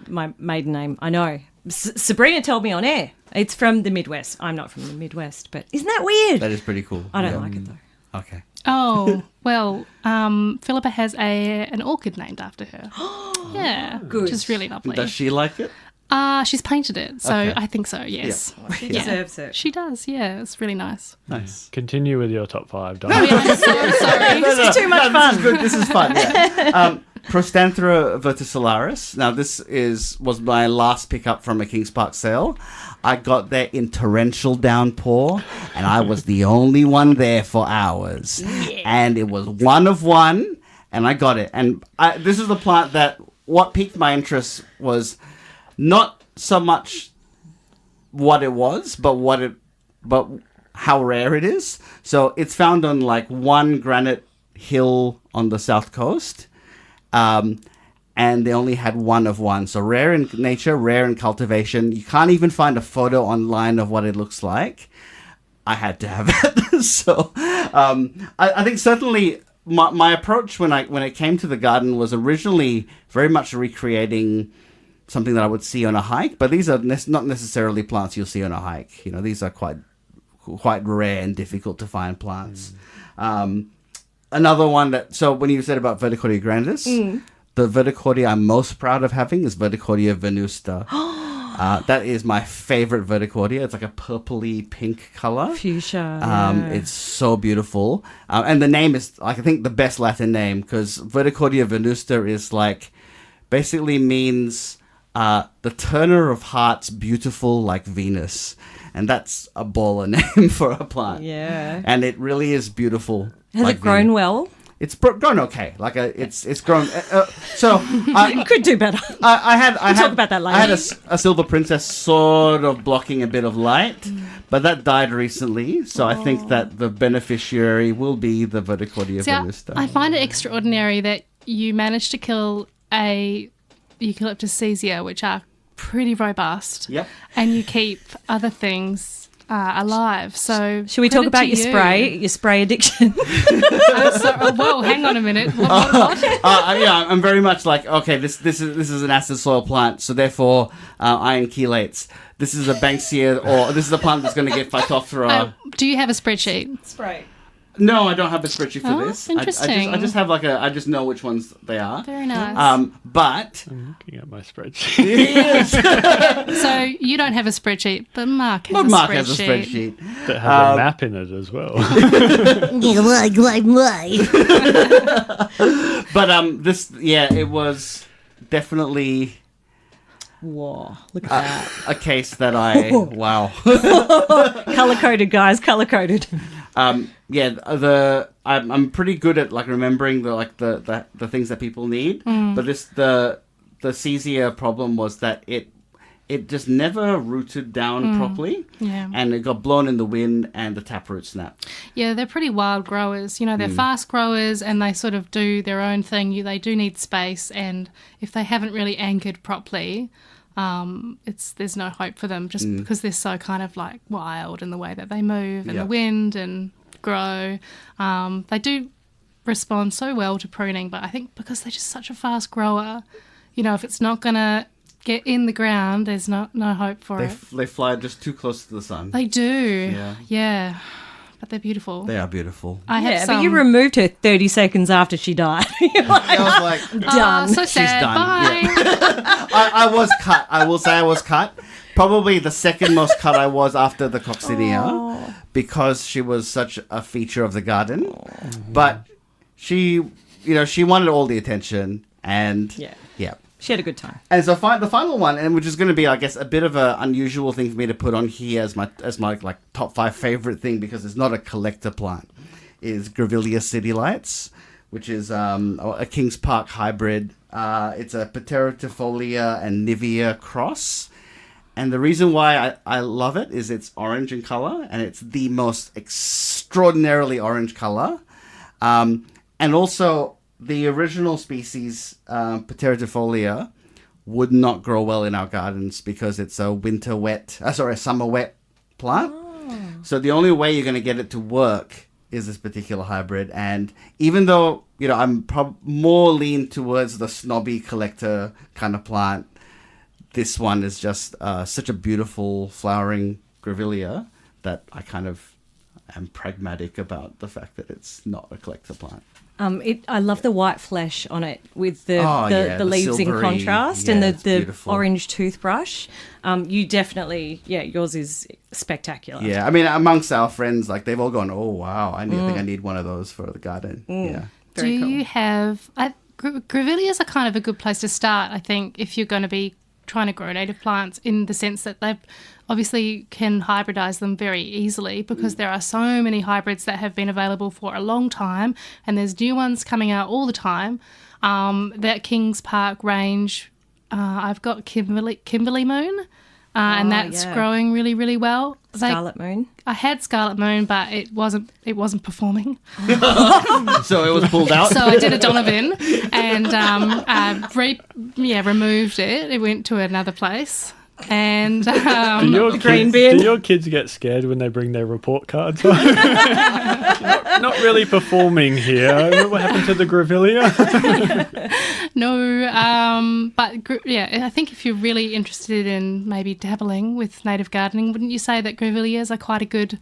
my maiden name. I know. Sabrina told me on air. It's from the Midwest. I'm not from the Midwest, but isn't that weird? That is pretty cool. I don't like it, though. Okay. Oh, well, Philippa has an orchid named after her. Yeah, Good. which is really lovely. Does she like it? She's painted it, so Okay. I think so, yes. She Yeah. deserves it. She does, yeah. It's really nice. Nice. Continue with your top five, Don. Oh, yeah, I'm so sorry. This is too much fun. This is good. This is fun. Yeah. Prostanthera verticillarius. Now, this was my last pickup from a Kings Park sale. I got there in torrential downpour, and I was the only one there for hours. Yeah. And it was one of one, and I got it. And this is the plant that what piqued my interest was not so much what it was, but how rare it is. So it's found on like one granite hill on the south coast. And they only had one of one. So rare in nature, rare in cultivation. You can't even find a photo online of what it looks like. I had to have it. So I think certainly my approach when it came to the garden was originally very much recreating something that I would see on a hike. But these are not necessarily plants you'll see on a hike. You know, these are quite rare and difficult to find plants. Another one so when you said about Verticordia grandis, the Verticordia I'm most proud of having is Verticordia venusta. That is my favorite Verticordia. It's like a purpley pink color. Fuchsia. Yeah. It's so beautiful. And the name is, like, I think, the best Latin name, because Verticordia venusta is like, basically means the turner of hearts beautiful like Venus. And that's a baller name for a plant. Yeah. And it really is beautiful. Has like it grown well? It's grown okay. Like it's grown. So It could do better. I had talk about that later. I had a silver princess sort of blocking a bit of light, but that died recently. So I think that the beneficiary will be the Verticordia venusta. I find it extraordinary that you managed to kill a Eucalyptus caesia, which are pretty robust. Yep. And you keep other things alive. So should we talk about your spray addiction? Whoa, hang on a minute. What? Yeah, I'm very much like, okay, this is an acid soil plant, so therefore iron chelates. This is a Banksia, or this is a plant that's going to get Phytophthora. Do you have a spreadsheet? Spray. No, I don't have a spreadsheet for this. Interesting. I just have I just know which ones they are. Very nice. But I'm looking at my spreadsheet. Yes. So you don't have a spreadsheet, but Mark has has a spreadsheet. That has a map in it as well. But it was definitely Whoa, look at that. a case that wow. Color-coded, guys, color-coded. I'm pretty good at like remembering the things that people need. But the caesia problem was that it just never rooted down properly. Yeah. And it got blown in the wind and the taproot snapped. Yeah, they're pretty wild growers. You know, they're fast growers and they sort of do their own thing. They do need space, and if they haven't really anchored properly, there's no hope for them, just because they're so kind of like wild in the way that they move and the wind and grow. They do respond so well to pruning, but I think because they're just such a fast grower, you know, if it's not going to get in the ground, there's no hope for it. They fly just too close to the sun. They do. Yeah. But they're beautiful. They are beautiful. But you removed her 30 seconds after she died. I was like, done. So sad. She's done. Bye. Yeah. I was cut. I will say I was cut. Probably the second most cut I was after the coccidia, because she was such a feature of the garden. But she wanted all the attention, and yeah. She had a good time. And so the final one, and which is going to be, I guess, a bit of an unusual thing for me to put on here as my like top 5 favorite thing, because it's not a collector plant, is Grevillea city lights, which is a Kings Park hybrid. It's a Pterotifolia and Nivea cross. And the reason why I love it is it's orange in color, and it's the most extraordinarily orange color. And also, the original species, Pterotifolia, would not grow well in our gardens because it's a summer wet plant. So the only way you're going to get it to work is this particular hybrid. And even though, I'm more lean towards the snobby collector kind of plant, this one is just such a beautiful flowering Grevillea that I kind of am pragmatic about the fact that it's not a collector plant. I love the white flesh on it with the leaves silvery, in contrast and the beautiful. orange toothbrush. You definitely, yours is spectacular. Yeah, I mean, amongst our friends, like, they've all gone, oh, wow, I think I need one of those for the garden. Yeah. Do you have... grevilleas are kind of a good place to start, I think, if you're going to be trying to grow native plants, in the sense that they obviously can hybridize them very easily, because there are so many hybrids that have been available for a long time, and there's new ones coming out all the time. That Kings Park range, I've got Kimberley Moon, and that's growing really, really well. Scarlet Moon. I had Scarlet Moon, but it wasn't performing. So it was pulled out. So I did a Donovan and removed it. It went to another place. And do your kids get scared when they bring their report cards home? not really performing here. What happened to the grevillea? No, I think if you're really interested in maybe dabbling with native gardening, wouldn't you say that grevilleas are quite a good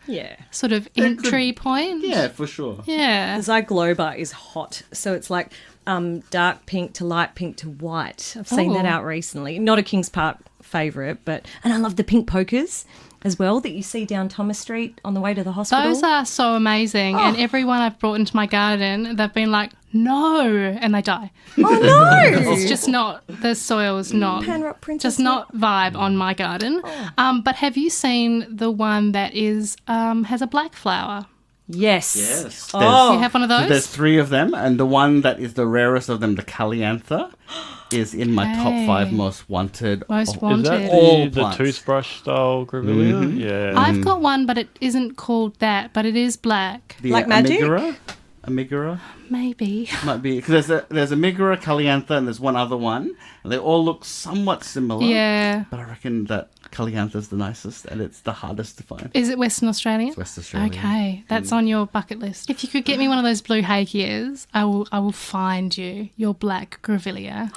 sort of entry point? Yeah, for sure. Yeah. The Zygloba is hot, so it's like dark pink to light pink to white. I've seen that out recently. Not a Kings Park favourite, and I love the pink pokers as well that you see down Thomas Street on the way to the hospital. Those are so amazing, and everyone I've brought into my garden, they've been like, no, and they die. Oh no! It's just not, the soil is not, Panrock Princess just not vibe on my garden. But have you seen the one that is has a black flower? Yes. Yes. You have one of those? There's 3 of them, and the one that is the rarest of them, the Caliantha, is in my top 5 most wanted. Most Is wanted. that All the plants. toothbrush style grevillea? Yeah. I've got one, but it isn't called that, but it is black. The Like magic? Amigura Maybe. might be, because there's Amigura, Caliantha, and there's one other one, and they all look somewhat similar. Yeah. But I reckon that Caliantha's the nicest, and it's the hardest to find. Is it Western Australia? It's West Australia. Okay, that's on your bucket list. If you could get me one of those blue hakeas, I will find you your black grevillea.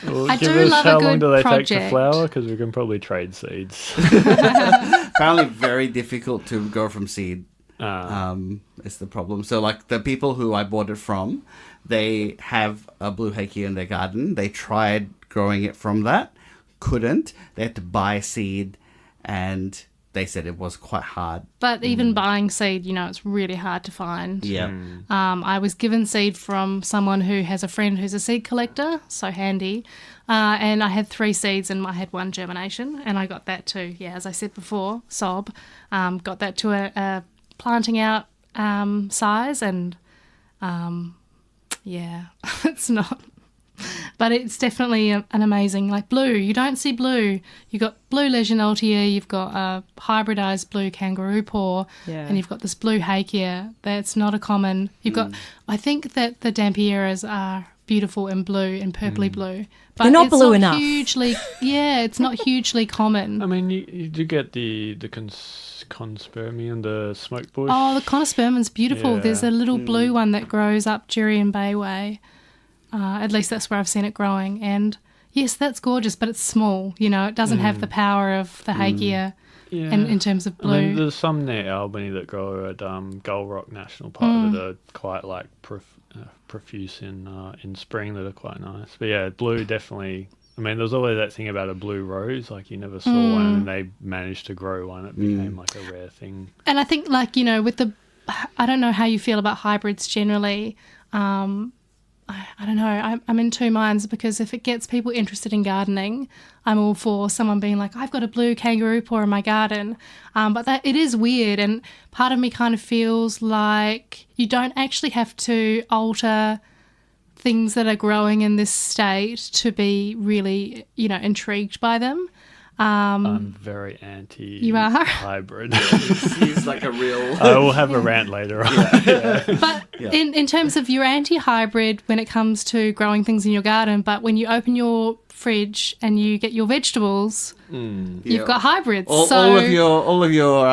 Well, I give do us love a how good long do they take to project. flower? Because we can probably trade seeds. Apparently very difficult to grow from seed. Is the problem. So like the people who I bought it from, they have a blue hakea in their garden. They tried growing it from that, couldn't. They had to buy seed, and they said it was quite hard. But even buying seed, it's really hard to find. Yeah. I was given seed from someone who has a friend who's a seed collector, so handy. And I had 3 seeds and I had 1 germination, and I got that to, as I said before, sob. Got that to a planting out size, and it's not. But it's definitely an amazing, like blue. You don't see blue. You've got blue Legionaltia, you've got a hybridised blue kangaroo paw, and you've got this blue hakea. That's not a common. You've got, I think that the Dampieras are beautiful in blue and purpley blue. But they're not it's blue not enough. Hugely, it's not hugely common. I mean, you do get the conspermium, the smoke bush. Oh, the conospermum's beautiful. Yeah. There's a little blue one that grows up Jurien Bay Way. At least that's where I've seen it growing. And yes, that's gorgeous, but it's small. It doesn't have the power of the hakea in terms of blue. I mean, there's some near Albany that grow at Gull Rock National Park that are quite like profuse in spring, that are quite nice. But yeah, blue definitely. I mean, there's always that thing about a blue rose. Like, you never saw one, and they managed to grow one. It became like a rare thing. And I think, like, with the, I don't know how you feel about hybrids generally. I don't know. I'm in 2 minds, because if it gets people interested in gardening, I'm all for someone being like, I've got a blue kangaroo paw in my garden. But that it is weird, and part of me kind of feels like you don't actually have to alter things that are growing in this state to be really, intrigued by them. I'm very anti You are? hybrid. He's like a real... I will have a rant later on. But in terms of your anti-hybrid when it comes to growing things in your garden, but when you open your fridge and you get your vegetables, you've got hybrids. All of your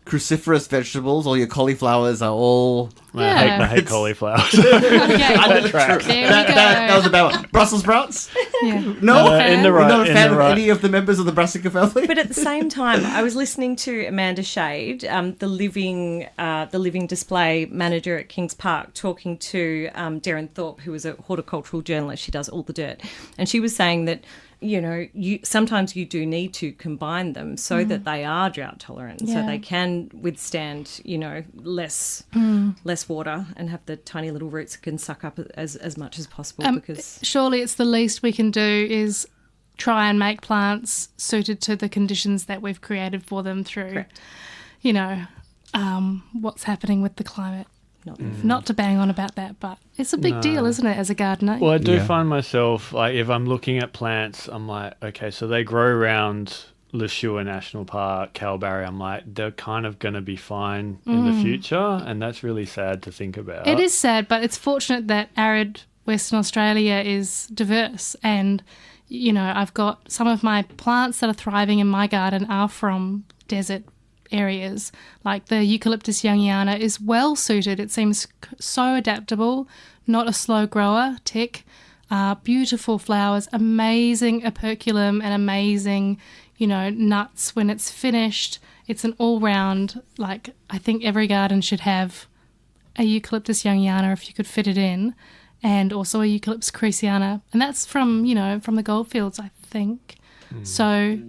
cruciferous vegetables, all your cauliflowers are all... I hate cauliflowers. Okay, Under the there tree. we go. That was about Brussels sprouts. Yeah. No, in the we're right- not a in fan the of right. any of the members of the Brassica family. But at the same time, I was listening to Amanda Shade, the living display manager at Kings Park, talking to Darren Thorpe, who is a horticultural journalist. She does all the dirt, and she was saying that sometimes you do need to combine them so that they are drought tolerant, so they can withstand, less water and have the tiny little roots that can suck up as much as possible. Because surely it's the least we can do is try and make plants suited to the conditions that we've created for them through, what's happening with the climate. Not to bang on about that, but it's a big deal, isn't it, as a gardener? Well, I do find myself, like, if I'm looking at plants, I'm like, okay, so they grow around Lashua National Park, Kalbarri. I'm like, they're kind of going to be fine in the future, and that's really sad to think about. It is sad, but it's fortunate that arid Western Australia is diverse, and, I've got some of my plants that are thriving in my garden are from desert areas. Like the Eucalyptus youngiana is well suited. It seems so adaptable, not a slow grower tick. Beautiful flowers, amazing operculum and amazing, nuts when it's finished. It's an all-round, I think every garden should have a Eucalyptus youngiana if you could fit it in, and also a Eucalyptus crisiana. And that's from the goldfields, I think. So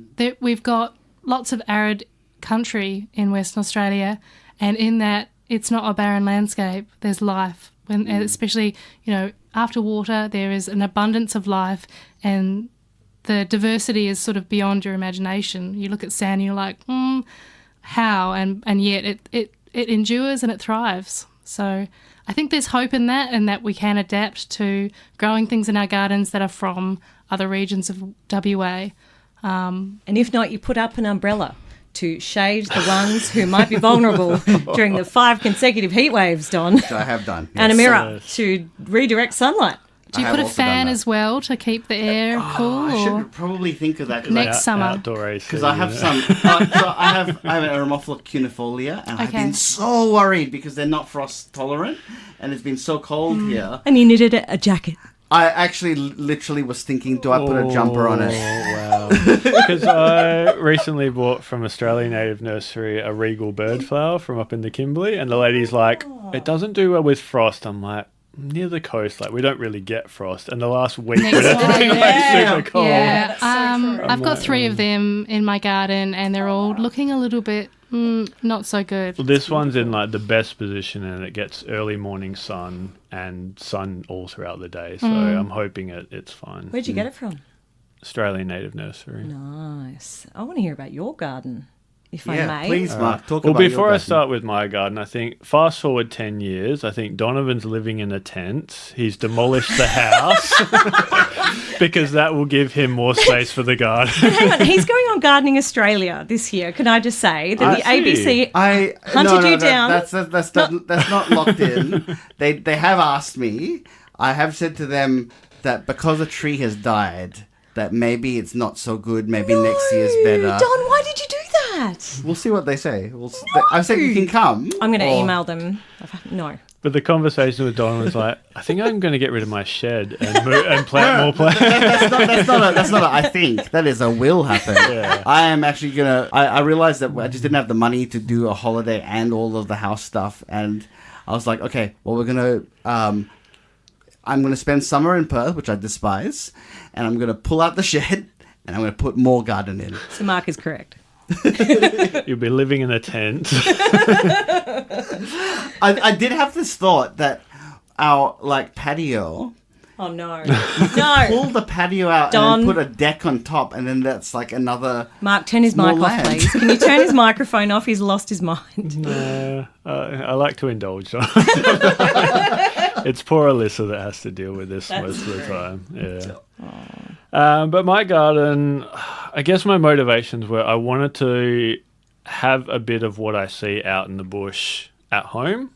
we've got lots of arid country in Western Australia, and in that it's not a barren landscape. There's life, and especially after water there is an abundance of life, and the diversity is sort of beyond your imagination. You look at sand and you're like, how, and yet it endures and it thrives. So I think there's hope in that, and that we can adapt to growing things in our gardens that are from other regions of WA. And if not, you put up an umbrella to shade the ones who might be vulnerable during the 5 consecutive heat waves, Don. Which I have done. And a mirror to redirect sunlight. Do you put a fan as well to keep the air cool? I should probably think of that next summer. Outdoor AC. Because I have some. So I have an Aromophila cunifolia, and I've been so worried because they're not frost tolerant, and it's been so cold here. And you needed a jacket. I actually literally was thinking, do I put a jumper on it? Oh, wow. Because I recently bought from Australian Native Nursery a regal bird flower from up in the Kimberley, and the lady's like, it doesn't do well with frost. I'm like, near the coast, we don't really get frost. And the last week when it's been super cold. Yeah, I've got 3 of them in my garden, and they're all looking a little bit not so good. Well, this one's in the best position, and it gets early morning sun and sun all throughout the day. So I'm hoping it's fine. Where'd you get it from? Australian Native Nursery. Nice. I want to hear about your garden, if I may. Please, Mark. Talk well, about before your I start with my garden, I think fast forward 10 years, I think Donovan's living in a tent. He's demolished the house because that will give him more space for the garden. But hang on, he's going on Gardening Australia this year. Can I just say that the ABC hunted you down? That's not locked in. They have asked me. I have said to them that because a tree has died, that maybe it's not so good. Maybe next year's better. Don, why did you do that? We'll see what they say. I said you can come. I'm going to email them. No. But the conversation with Don was like, I think I'm going to get rid of my shed and plant more plants. That's not a I think. That is a will happen. Yeah. I am actually going to... I realised that I just didn't have the money to do a holiday and all of the house stuff. And I was like, okay, well, we're going to... I'm going to spend summer in Perth, which I despise, and I'm going to pull out the shed and I'm going to put more garden in. So Mark is correct. You'll be living in a tent. I did have this thought that our patio... Oh, no. Pull the patio out Don. and then put a deck on top, and then that's another... Mark, turn his mic off, please. Can you turn his microphone off? He's lost his mind. No, I like to indulge. It's poor Alyssa that has to deal with this most of the time. Yeah. But my garden, I guess my motivations were I wanted to have a bit of what I see out in the bush at home.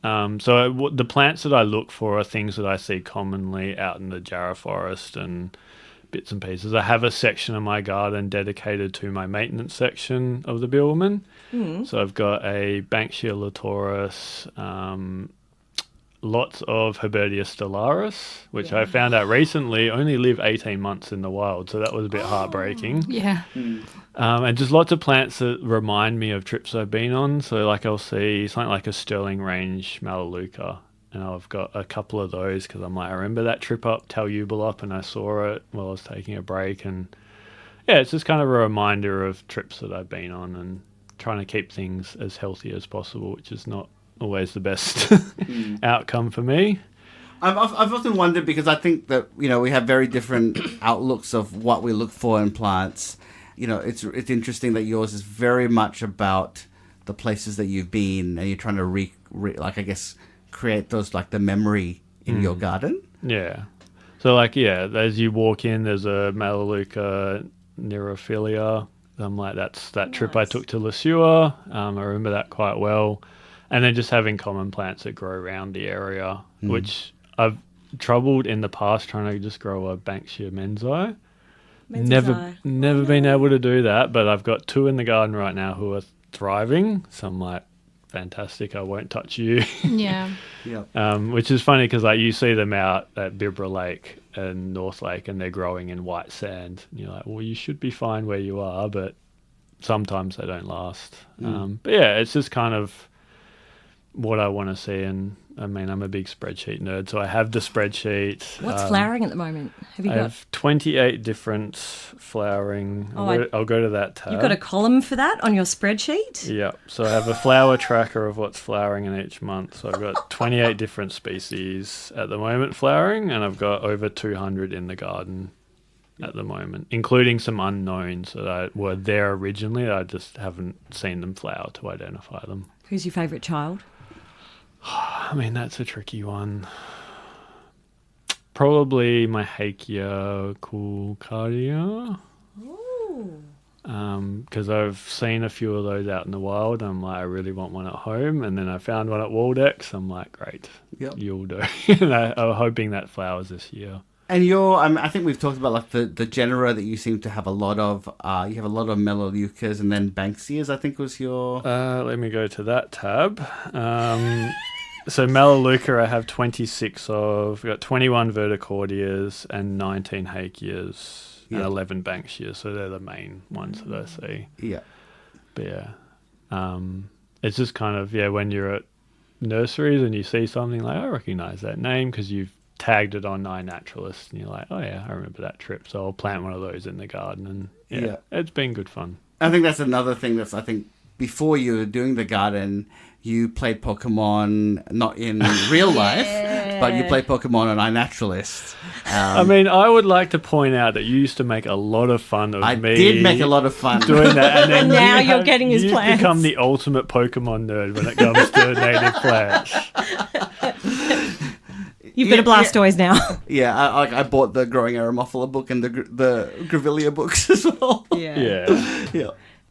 So the plants that I look for are things that I see commonly out in the Jarrah forest and bits and pieces. I have a section of my garden dedicated to my maintenance section of the Bielman. So I've got a Banksia latoris, lots of Herbertia stellaris, which I found out recently only live 18 months in the wild, so that was a bit heartbreaking. Yeah. And just lots of plants that remind me of trips I've been on. So I'll see something like a Sterling Range Melaleuca, and I've got a couple of those because I'm like, I remember that trip up Talyubalop, and I saw it while I was taking a break, and yeah, it's just kind of a reminder of trips that I've been on and trying to keep things as healthy as possible, which is not always the best outcome for me. I've often wondered, because I think that, you know, we have very different outlooks of what we look for in plants. You know, it's interesting that yours is very much about the places that you've been, and you're trying to create those, like, the memory in your garden. Yeah. So, like, yeah, as you walk in, there's a Melaleuca neurophilia. I'm like, that's that trip I took to Lesua. I remember that quite well. And then just having common plants that grow around the area, which I've troubled in the past trying to just grow a Banksia menzi. Never been able to do that, but I've got 2 in the garden right now who are thriving. So I'm like, fantastic, I won't touch you. Yeah. Which is funny because, like, you see them out at Bibra Lake and North Lake and they're growing in white sand. And you're like, well, you should be fine where you are, but sometimes they don't last. But yeah, it's just kind of what I want to see. And I mean, I'm a big spreadsheet nerd, so I have the spreadsheet. What's flowering at the moment? Have you I have 28 different flowering. I'll go to that tab. You've got a column for that on your spreadsheet? Yeah. So I have a flower tracker of what's flowering in each month. So I've got 28 different species at the moment flowering, and I've got over 200 in the garden at the moment, including some unknowns that were there originally. I just haven't seen them flower to identify them. Who's your favourite child? I mean, that's a tricky one. Probably my Hakea Coolcardia. Because I've seen a few of those out in the wild. And I'm like, I really want one at home. And then I found one at Waldex. I'm like, great, you'll do. And I'm hoping that flowers this year. And I think we've talked about, like, the genera that you seem to have a lot of. You have a lot of Melaleucas, and then Banksias, I think, was your... Let me go to that tab. So Melaleuca I have 26 of. We've got 21 Verticordias and 19 Hakeas and 11 Banksias. So they're the main ones that I see. Yeah. But yeah, it's just kind of, when you're at nurseries and you see something like, I recognise that name because you've tagged it on iNaturalist, and you're like, oh yeah, I remember that trip, so I'll plant one of those in the garden, and it's been good fun. I think that's another thing I think before you were doing the garden, you played Pokemon, not in real life, but you played Pokemon on iNaturalist. I mean, I would like to point out that you used to make a lot of fun of me. I did make a lot of fun doing that, and then now you're getting his plants. You've become the ultimate Pokemon nerd when it comes to native plants. You've got a Blastoise now. Yeah, I bought the Growing Aeromophila book and the Grevillea books as well. Yeah.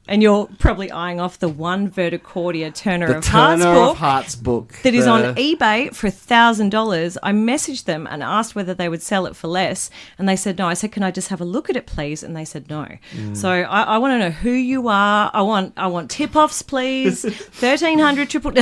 And you're probably eyeing off the one Verticordia Turner of Hearts book that is on eBay for $1,000. I messaged them and asked whether they would sell it for less, and they said no. I said, can I just have a look at it, please? And they said no. So I want to know who you are. I want tip-offs, please. 1,300 triple.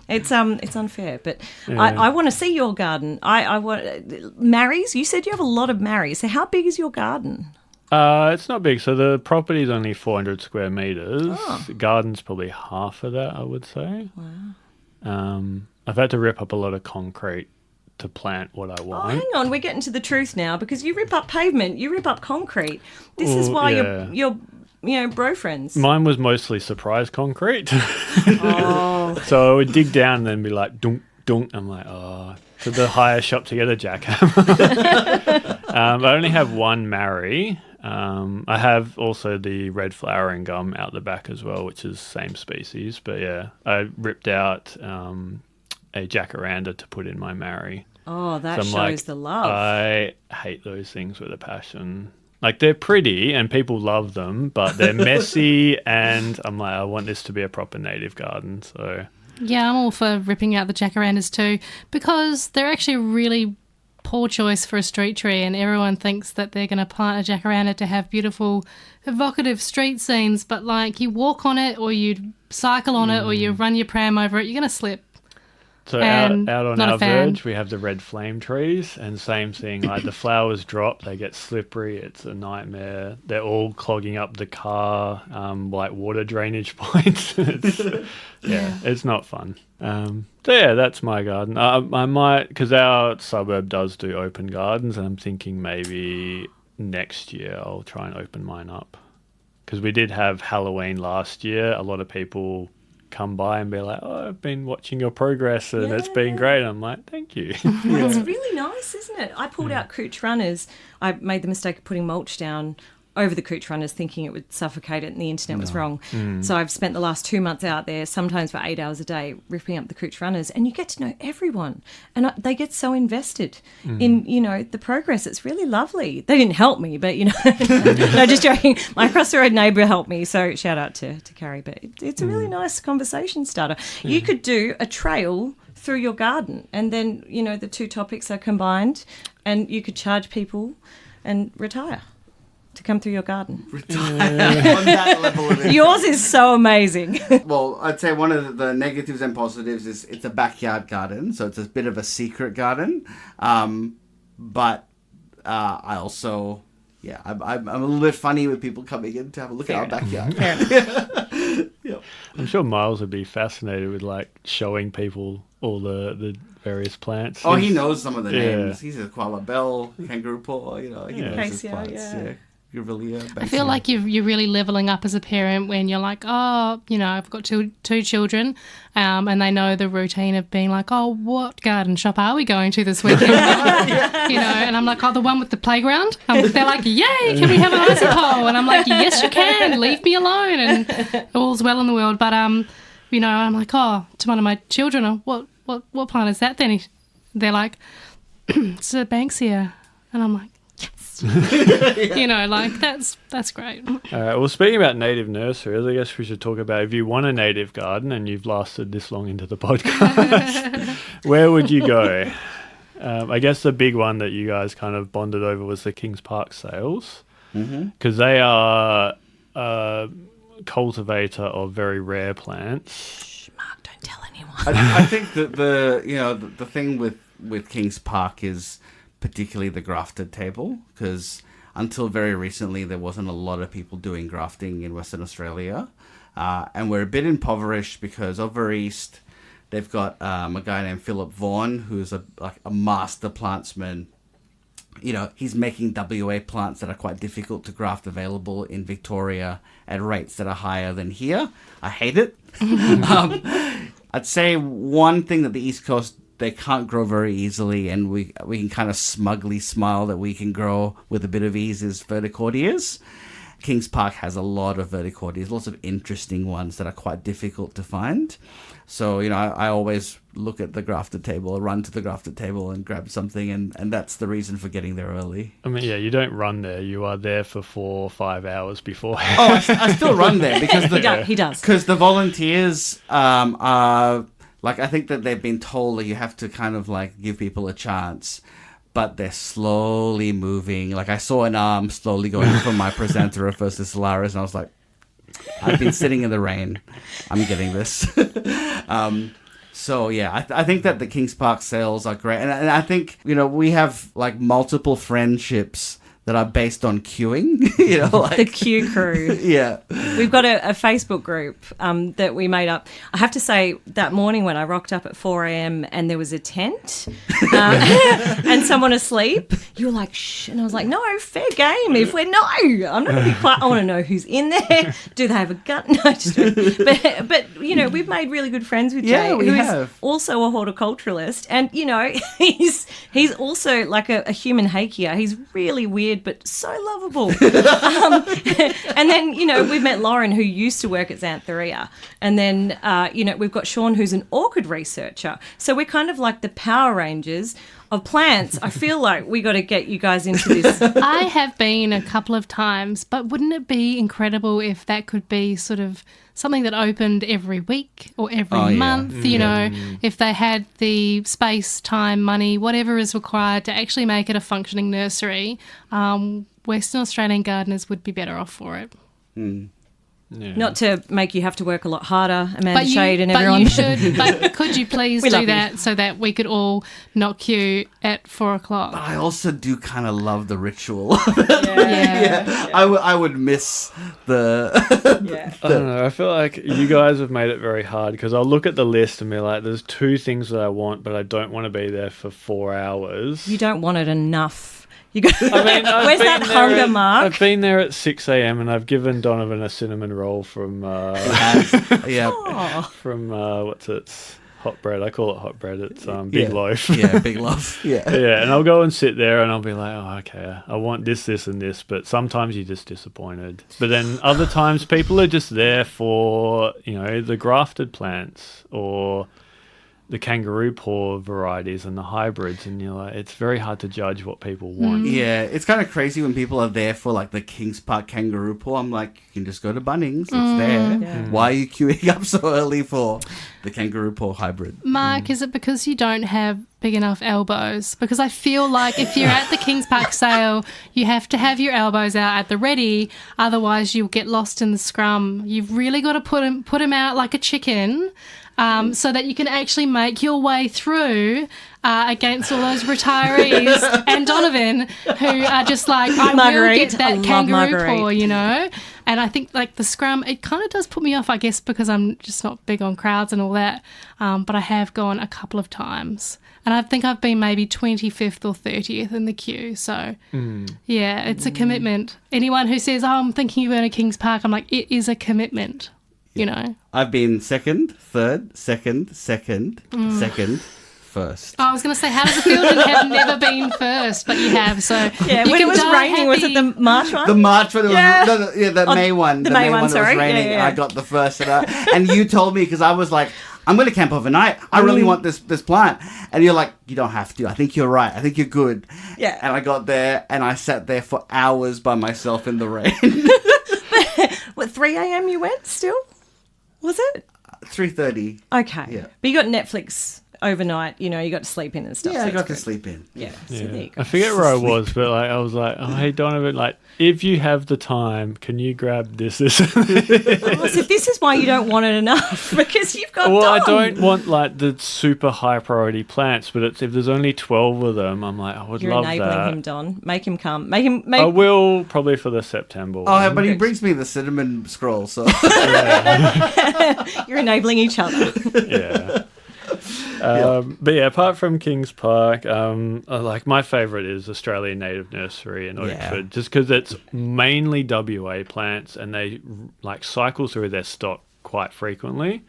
It's unfair, but I want to see your garden. I want marries. You said you have a lot of marries. So how big is your garden? It's not big. So the property's only 400 square meters. The garden's probably half of that, I would say. Wow. I've had to rip up a lot of concrete to plant what I want. Oh, hang on. We're getting to the truth now, because you rip up pavement, you rip up concrete. This is why you're bro friends. Mine was mostly surprise concrete. So I would dig down and then be like, dunk, dunk. I'm like, to the hire shop to get a jackhammer. I only have one marry. I have also the red flowering gum out the back as well, which is same species. But yeah, I ripped out a jacaranda to put in my marry. Oh, that shows the love. I hate those things with a passion. Like, they're pretty and people love them, but they're messy, and I'm like, I want this to be a proper native garden. So yeah, I'm all for ripping out the jacarandas too, because they're actually a really poor choice for a street tree, and everyone thinks that they're going to plant a jacaranda to have beautiful, evocative street scenes, but like, you walk on it or you cycle on it or you run your pram over it, you're going to slip. So And out on not a our fan. verge, we have the red flame trees, and same thing. Like the flowers drop, they get slippery. It's a nightmare. They're all clogging up the car, like water drainage points. It's not fun. So yeah, that's my garden. I might, because our suburb does do open gardens, and I'm thinking maybe next year I'll try and open mine up. Because we did have Halloween last year. A lot of people come by and be like, oh, I've been watching your progress and it's been great. I'm like, thank you. It's really nice, isn't it? I pulled out cooch runners. I made the mistake of putting mulch down over the cooch runners thinking it would suffocate it, and the internet was wrong. So I've spent the last 2 months out there, sometimes for 8 hours a day, ripping up the cooch runners, and you get to know everyone. And they get so invested in, the progress. It's really lovely. They didn't help me, but, no, just joking. My across the road neighbour helped me, so shout out to Carrie. But it's a really nice conversation starter. You could do a trail through your garden, and then, the two topics are combined, and you could charge people and retire to come through your garden. Retire on that level of it. Yours is so amazing. Well, I'd say one of the negatives and positives is it's a backyard garden, so it's a bit of a secret garden. But I also, I'm a little bit funny with people coming in to have a look at our backyard. Yep. I'm sure Miles would be fascinated with like showing people all the various plants. Oh, he knows some of the Yeah. names. He's a koala bell, kangaroo paw, he knows his Cassia, plants. yeah. Grevillea, I feel like you're really leveling up as a parent when you're like, oh, I've got two children, and they know the routine of being like, oh, what garden shop are we going to this weekend? And I'm like, oh, the one with the playground. They're like, yay, can we have an icy pole? And I'm like, yes, you can. Leave me alone. And all's well in the world. But I'm like, oh, to one of my children, what plant is that then? They're like, it's a Banksia, and I'm like, that's great. Well, speaking about native nurseries, I guess we should talk about if you want a native garden and you've lasted this long into the podcast, where would you go? I guess the big one that you guys kind of bonded over was the Kings Park sales, because they are a cultivator of very rare plants. Shh, Mark, don't tell anyone. I think that the thing with Kings Park is particularly the grafted table, because until very recently there wasn't a lot of people doing grafting in Western Australia, and we're a bit impoverished because over east they've got a guy named Philip Vaughan, who's a master plantsman. He's making WA plants that are quite difficult to graft available in Victoria at rates that are higher than here. I hate it. I'd say one thing that the East Coast, they can't grow very easily, and we can kind of smugly smile that we can grow with a bit of ease, is verticordias. Kings Park has a lot of verticordias, lots of interesting ones that are quite difficult to find. So, I always look at the grafted table, or run to the grafted table and grab something, and that's the reason for getting there early. I mean, you don't run there. You are there for 4 or 5 hours beforehand. Oh, I still run there because He does. Because the volunteers are... I think that they've been told that you have to kind of give people a chance, but they're slowly moving. I saw an arm slowly going from my presenter versus Solaris, and I was like, I've been sitting in the rain. I'm getting this. So yeah, I think that the Kings Park sales are great, and I think we have multiple friendships that are based on queuing. The queue crew. Yeah. We've got a Facebook group that we made up. I have to say, that morning when I rocked up at 4 a.m. and there was a tent and someone asleep, you were like, shh. And I was like, no, fair game. I'm not going to be quiet. I want to know who's in there. Do they have a gun? No, just but we've made really good friends with Jay, we have. also a horticulturalist. And, he's also a human hakier. He's really weird, but so lovable. And then, we've met Lauren, who used to work at Xantheria. And then, we've got Sean, who's an orchid researcher. So we're kind of like the Power Rangers of plants. I feel like we got to get you guys into this. I have been a couple of times, but wouldn't it be incredible if that could be sort of something that opened every week or every month, if they had the space, time, money, whatever is required to actually make it a functioning nursery, Western Australian gardeners would be better off for it. Yeah. Not to make you have to work a lot harder, Amanda But Shade and but everyone. you should. But could you please We do love you. that so that we could all not queue at 4 o'clock? I also do kind of love the ritual. Yeah. I would miss the. Yeah. I don't know. I feel like you guys have made it very hard because I'll look at the list and be like, there's 2 things that I want, but I don't want to be there for 4 hours. You don't want it enough. You go, I mean, where's that hunger mark? I've been there at 6 a.m. and I've given Donovan a cinnamon roll from Yeah. Oh. from what's it? Hot bread. I call it hot bread. It's big loaf. Yeah, big love. Yeah. Yeah, and I'll go and sit there and I'll be like, oh, okay, I want this, and this, but sometimes you're just disappointed. But then other times people are just there for, the grafted plants or the kangaroo paw varieties and the hybrids, and you're like, it's very hard to judge what people want. Yeah, it's kind of crazy when people are there for like the Kings Park kangaroo paw. I'm like, you can just go to Bunnings. It's there. Yeah. Why are you queuing up so early for the kangaroo paw hybrid? Mark, is it because you don't have big enough elbows? Because I feel like if you're at the Kings Park sale, you have to have your elbows out at the ready, otherwise you'll get lost in the scrum. You've really got to put him out like a chicken, so that you can actually make your way through against all those retirees and Donovan who are just like, I will get that kangaroo paw, And I think like the scrum, it kind of does put me off, I guess, because I'm just not big on crowds and all that. But I have gone a couple of times. And I think I've been maybe 25th or 30th in the queue. So, yeah, it's a commitment. Anyone who says, I'm thinking of going to Kings Park, I'm like, it is a commitment, I've been second, third, second, first. I was going to say, how does it feel to have never been first, but you have? So Yeah, you when it can was die raining, was it the happy. March one? The March one, the Oh, May one. the May one, that sorry. was raining, Yeah, yeah. and I got the first. And you told me, because I was like, I'm going to camp overnight. I really want this plant. And you're like, you don't have to. I think you're right. I think you're good. Yeah. And I got there, and I sat there for hours by myself in the rain. What, 3 a.m. you went still? Was it? 3:30. Okay. Yeah. But you got Netflix overnight, you got to sleep in and stuff. Yeah, so I it's got to good. sleep in. Yeah. So Yeah. there you go. I forget where I was, but I was like, oh, hey, Donovan, if you have the time, can you grab this? Oh, so this is why you don't want it enough, because you've got Well, I Dom. don't want the super high priority plants, but if there's only 12 of them, I'm like, I would You're love enabling that. him, Don. Make him come. Make him. I will probably for the September Oh, one. but he brings me the cinnamon scroll, so... You're enabling each other. Yeah. But yeah, apart from Kings Park, my favourite is Australian Native Nursery in Yeah. Oakford, just because it's mainly WA plants and they cycle through their stock quite frequently.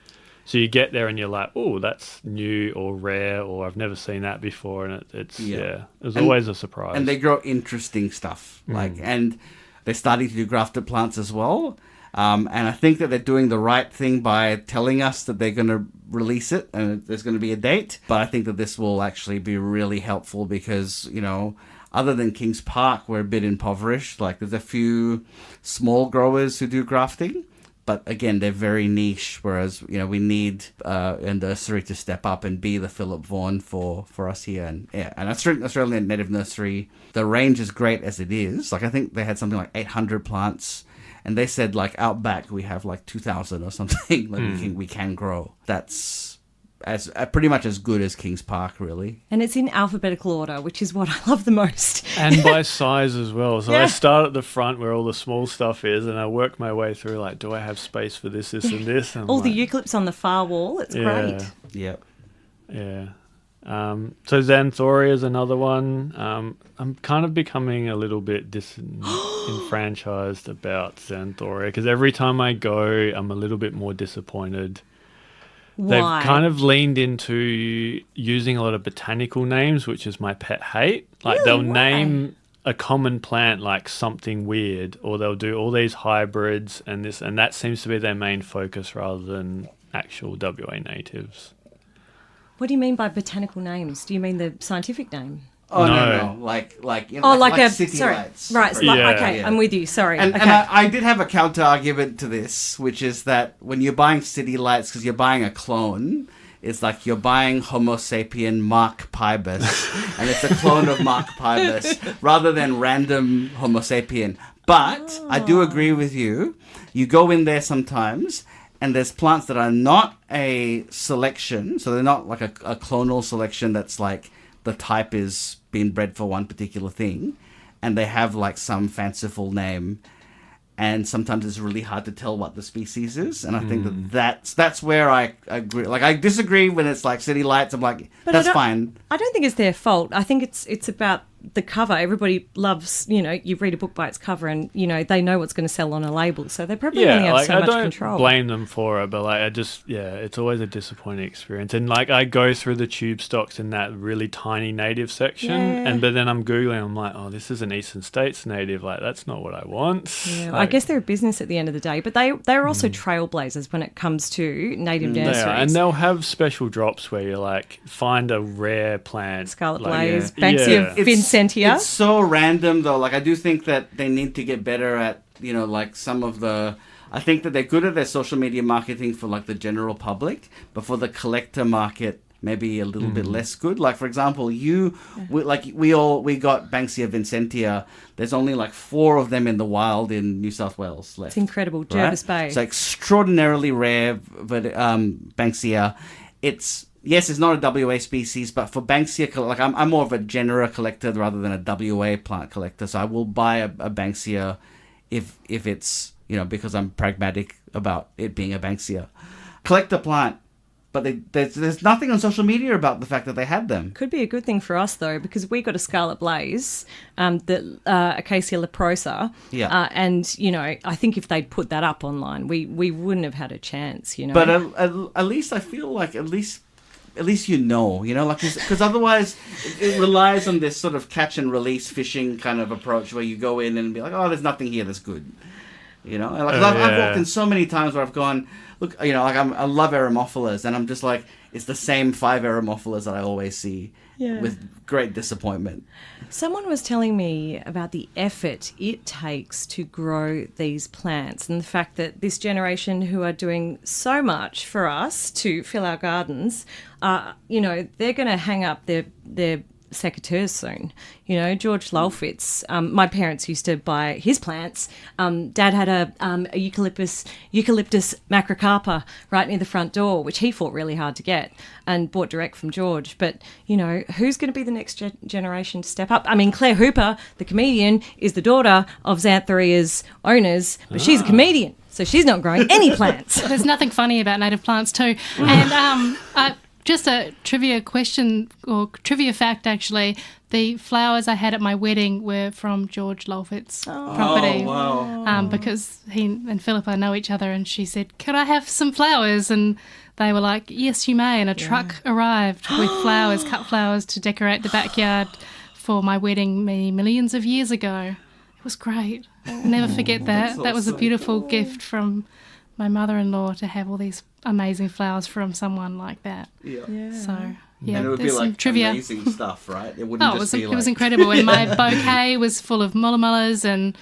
So you get there and you're like, oh, that's new or rare, or I've never seen that before, and it's there's always a surprise. And they grow interesting stuff, and they're starting to do grafted plants as well. And I think that they're doing the right thing by telling us that they're going to release it and there's going to be a date. But I think that this will actually be really helpful because, other than Kings Park, we're a bit impoverished. There's a few small growers who do grafting. But again, they're very niche, whereas, we need a nursery to step up and be the Philip Vaughan for us here. And Australian Native Nursery, the range is great as it is. I think they had something like 800 plants. And they said, out back, we have 2,000 or something we can grow. That's as pretty much as good as Kings Park, really. And it's in alphabetical order, which is what I love the most. And by size as well. So Yeah. I start at the front where all the small stuff is, and I work my way through, do I have space for this, and this? And All the eucalypts on the far wall. It's great. Yep. Yeah. So Xanthoria is another one. I'm kind of becoming a little bit disenfranchised about Xanthoria because every time I go, I'm a little bit more disappointed. Why? They've kind of leaned into using a lot of botanical names, which is my pet hate. They'll name a common plant like something weird, or they'll do all these hybrids and this, and that seems to be their main focus rather than actual WA natives. What do you mean by botanical names? Do you mean the scientific name? Oh, No. no. Like city sorry. lights. Right. Yeah. Okay, Yeah. I'm with you. Sorry. And, okay. and I did have a counter argument to this, which is that when you're buying city lights, because you're buying a clone, it's like you're buying Homo sapien Mark Pybus, and it's a clone of Mark Pybus rather than random Homo sapien. But I do agree with you. you go in there sometimes, and there's plants that are not a selection, so they're not like a clonal selection that's like the type is being bred for one particular thing, and they have like some fanciful name, and sometimes it's really hard to tell what the species is, and I think that's where I agree. Like, I disagree when it's like city lights. I'm like, But that's fine. I don't think it's their fault. I think it's about the cover. Everybody loves, you read a book by its cover, and they know what's going to sell on a label, so they probably only have so I much don't control. blame them for it, but like it's always a disappointing experience. And like I go through the tube stocks in that really tiny native section, but then I'm googling, I'm like, oh, this is an Eastern States native. Like, that's not what I want. Yeah, Like, I guess they're a business at the end of the day, but they're also trailblazers when it comes to native nurseries. they are, and they'll have special drops where you like find a rare plant, Scarlet like, Blaze, yeah. Banksia Vincentia. It's so random though. Like, I do think that they need to get better at, like some of the. I think that they're good at their social media marketing for like the general public, but for the collector market, maybe a little bit less good. Like, for example, we got Banksia Vincentia. There's only like 4 of them in the wild in New South Wales left. It's incredible. Jervis Bay. It's extraordinarily rare, but Banksia, yes, it's not a WA species, but for Banksia, like I'm more of a genera collector rather than a WA plant collector. So I will buy a Banksia if it's, because I'm pragmatic about it being a Banksia. Collect a plant, but there's nothing on social media about the fact that they had them. Could be a good thing for us though, because we got a Scarlet Blaze, the Acacia leprosa, and I think if they'd put that up online, we wouldn't have had a chance. But at least I feel like at least like, because otherwise it relies on this sort of catch and release fishing kind of approach where you go in and be like, oh, there's nothing here that's good. And like, I've walked in so many times where I've gone, look, like I love Aramophilas, and I'm just like, it's the same 5 Aramophilas that I always see with great disappointment. Someone was telling me about the effort it takes to grow these plants, and the fact that this generation who are doing so much for us to fill our gardens, they're going to hang up their secateurs soon. George Lolfitz, my parents used to buy his plants. Dad had a eucalyptus macrocarpa right near the front door, which he fought really hard to get and bought direct from George. But, who's going to be the next generation to step up? I mean, Claire Hooper, the comedian, is the daughter of Xantharia's owners, but she's a comedian, so she's not growing any plants. There's nothing funny about native plants too. And just a trivia question, or trivia fact actually, the flowers I had at my wedding were from George Lolfitz's property. Oh, wow. Because he and Philippa know each other, and she said, could I have some flowers? And they were like, yes, you may. And a truck arrived with flowers, cut flowers to decorate the backyard for my wedding many millions of years ago. It was great. I'll never forget that. That was a beautiful gift from my mother-in-law to have all these amazing flowers from someone like that. Yeah. So, yeah, And it would be there's some like trivia. amazing stuff, right? It wouldn't just be like... It was incredible. And my bouquet was full of mullas and,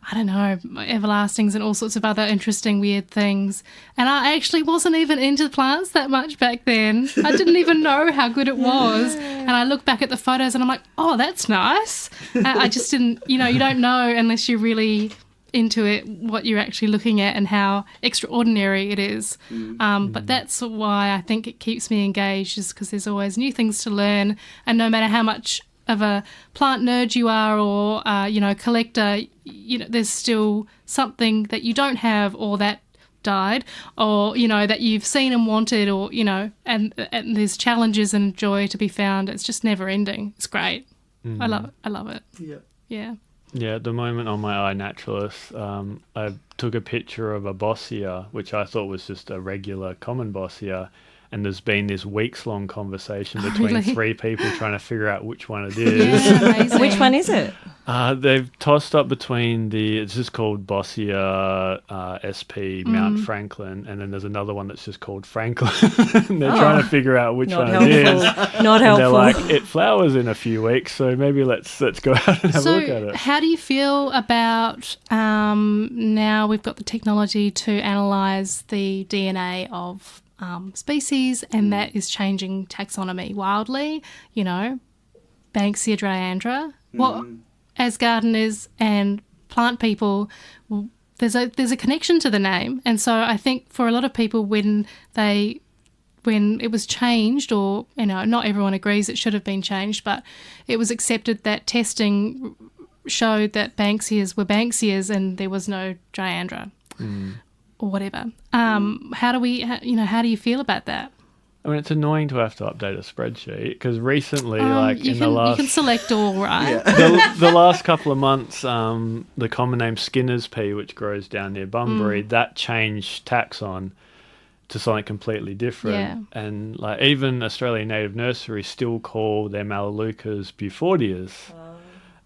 I don't know, everlastings and all sorts of other interesting, weird things. And I actually wasn't even into plants that much back then. I didn't even know how good it was. And I look back at the photos and I'm like, oh, that's nice. I just didn't, you don't know unless you're really into it what you're actually looking at and how extraordinary it is. But that's why I think it keeps me engaged, is because there's always new things to learn, and no matter how much of a plant nerd you are or collector, there's still something that you don't have or that died, or that you've seen and wanted, or and there's challenges and joy to be found. It's just never ending. It's great. I love it. Yeah, at the moment on my iNaturalist, I took a picture of a Bossia, which I thought was just a regular common Bossia, and there's been this weeks-long conversation between 3 people trying to figure out which one it is. Yeah, amazing. Which one is it? They've tossed up between it's just called Bossia SP Mount Franklin, and then there's another one that's just called Franklin. And they're trying to figure out which one it is. Not helpful. They're like, it flowers in a few weeks, so maybe let's go out and have a look at it. How do you feel about now we've got the technology to analyse the DNA of species, and that is changing taxonomy wildly? Banksia dryandra. What, as gardeners and plant people, there's a connection to the name, and so I think for a lot of people when it was changed, or not everyone agrees it should have been changed, but it was accepted that testing showed that Banksias were Banksias and there was no Dryandra or whatever. How do you feel about that? I mean, it's annoying to have to update a spreadsheet because recently, you can select all, right? the last couple of months, the common name Skinner's pea, which grows down near Bunbury, that changed taxon to something completely different. Yeah. And like even Australian native nurseries still call their Melaleucas Bufordias.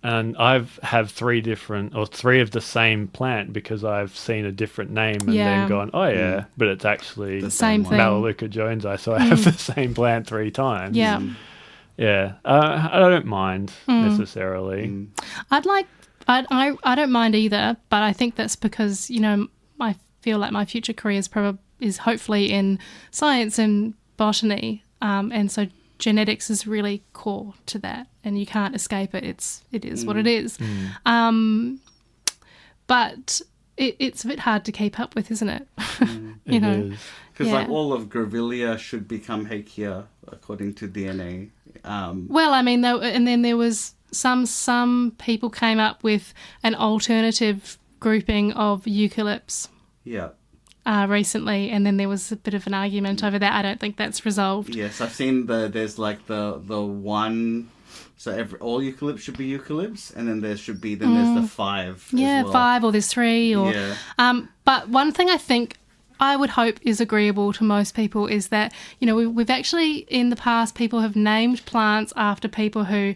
And I've had three of the same plant because I've seen a different name and then gone, but it's actually The same thing. Melaleuca jonesii, so I have the same plant 3 times. Yeah. Yeah. I don't mind necessarily. I don't mind either, but I think that's because, I feel like my future career is hopefully in science and botany, and so genetics is really core to that, and you can't escape it. It is what it is. But it's a bit hard to keep up with, isn't it? It is. Because like all of Grevillea should become Hakea according to DNA. Well, I mean, and then there was some people came up with an alternative grouping of eucalypts. Yeah. Recently, and then there was a bit of an argument over that. I don't think that's resolved. Yes, I've seen there's like the one, so all eucalypts should be eucalypts, and then there's the 5. Yeah, as well. 5 or there's 3 or. Yeah. But one thing I think I would hope is agreeable to most people is that we've actually in the past people have named plants after people who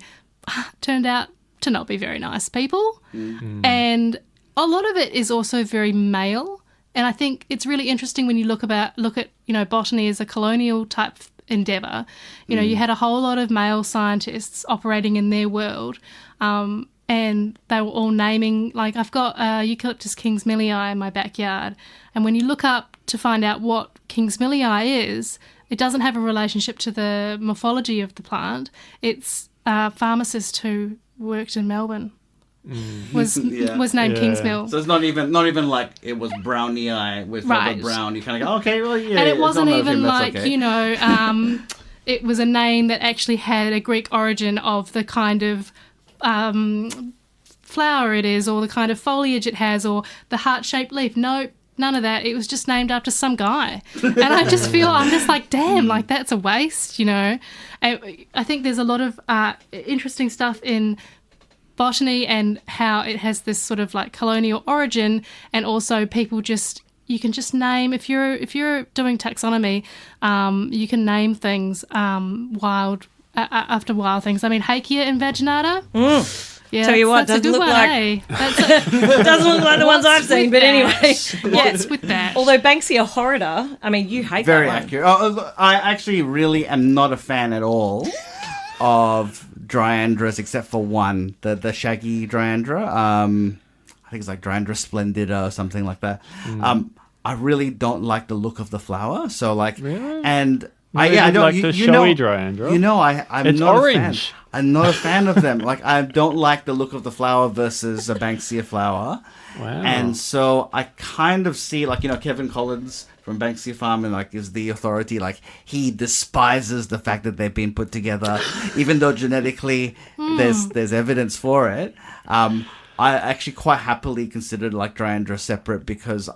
turned out to not be very nice people, and a lot of it is also very male. And I think it's really interesting when you look at botany as a colonial type endeavour. You had a whole lot of male scientists operating in their world, and they were all naming, like I've got Eucalyptus kingsmillii in my backyard, and when you look up to find out what kingsmillii is, it doesn't have a relationship to the morphology of the plant. It's a pharmacist who worked in Melbourne. Was named Kingsmill. So it's not even like it was Brownie Eye with Robert Brown. You kind of go, okay, well, yeah. And it wasn't even like, okay. it was a name that actually had a Greek origin of the kind of flower it is, or the kind of foliage it has, or the heart-shaped leaf. No, none of that. It was just named after some guy. And I'm just like, damn, like that's a waste, And I think there's a lot of interesting stuff in botany and how it has this sort of like colonial origin, and also people you can just name, if you're doing taxonomy, you can name things after wild things. I mean, Hakea invaginata. Yeah, tell you what, that's a good look one, like it doesn't look like the ones I've seen, but anyway. What's with that? Although Banksia horrida, I mean, you hate very that one. accurate. I actually really am not a fan at all of Dryandras, except for one, the shaggy Dryandra. I think it's like Dryandra splendida or something like that. I really don't like the look of the flower. So like, really? And I don't like the showy Dryandra. I'm it's not orange. a fan. I'm not a fan of them. Like, I don't like the look of the flower versus a Banksia flower. Wow. And so I kind of see, like, Kevin Collins from Banksia Farm and like is the authority, like he despises the fact that they've been put together, even though genetically there's evidence for it. I actually quite happily considered like Dryandra separate, because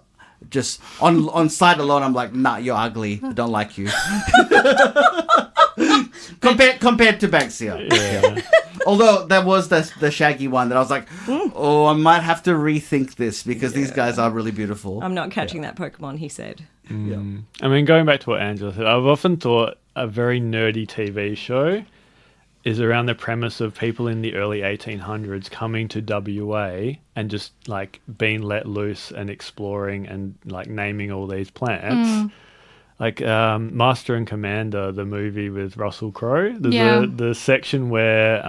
just on sight alone I'm like, nah, you're ugly, I don't like you. compared to Banksia. Yeah. Although there was the shaggy one that I was like, oh, I might have to rethink this, because these guys are really beautiful. I'm not catching that Pokemon, he said. Yeah. I mean, going back to what Angela said, I've often thought a very nerdy TV show is around the premise of people in the early 1800s coming to WA and just like being let loose and exploring and like naming all these plants. like Master and Commander, the movie with Russell Crowe. There's Yeah. the section where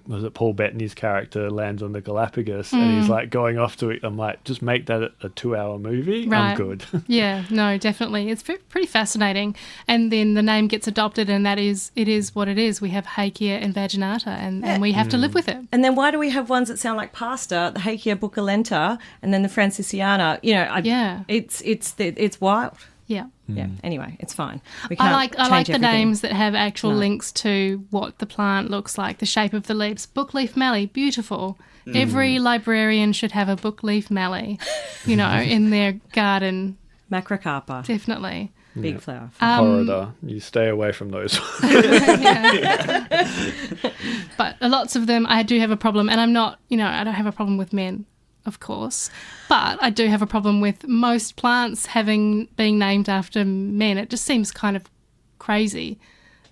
was it Paul Bettany's character lands on the Galapagos and he's like going off to it. I'm like, just make that a 2-hour movie. Right. I'm good. Yeah, no, definitely. It's pretty fascinating. And then the name gets adopted, and it is what it is. We have Hakea and Vaginata, and we have to live with it. And then why do we have ones that sound like pasta, the Hakea buccolenta, and then the Francisiana? It's wild. Yeah. Yeah. Anyway, it's fine. We I can't like change the everything. names that have actual links to what the plant looks like, the shape of the leaves. Bookleaf mallee, beautiful. Every librarian should have a bookleaf mallee, in their garden. Macrocarpa, Definitely. big flower. Florida, you stay away from those. But lots of them, I do have a problem, and I'm not, I don't have a problem with men, of course, but I do have a problem with most plants being named after men. It just seems kind of crazy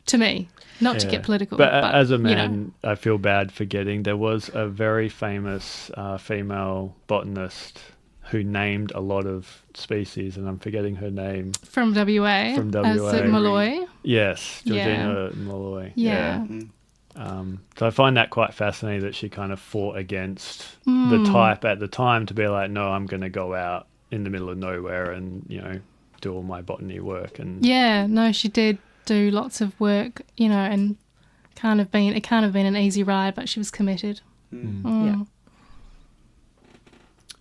to me. Not to get political, but as a you man, I feel bad forgetting there was a very famous female botanist who named a lot of species, and I'm forgetting her name. From WA. From WA. Is it Malloy? Yes, Georgina Malloy. Yeah. So I find that quite fascinating that she kind of fought against the type at the time to be like, no, I'm going to go out in the middle of nowhere and, do all my botany work. And Yeah, no, she did do lots of work, and it can't have been an easy ride, but she was committed. Yeah.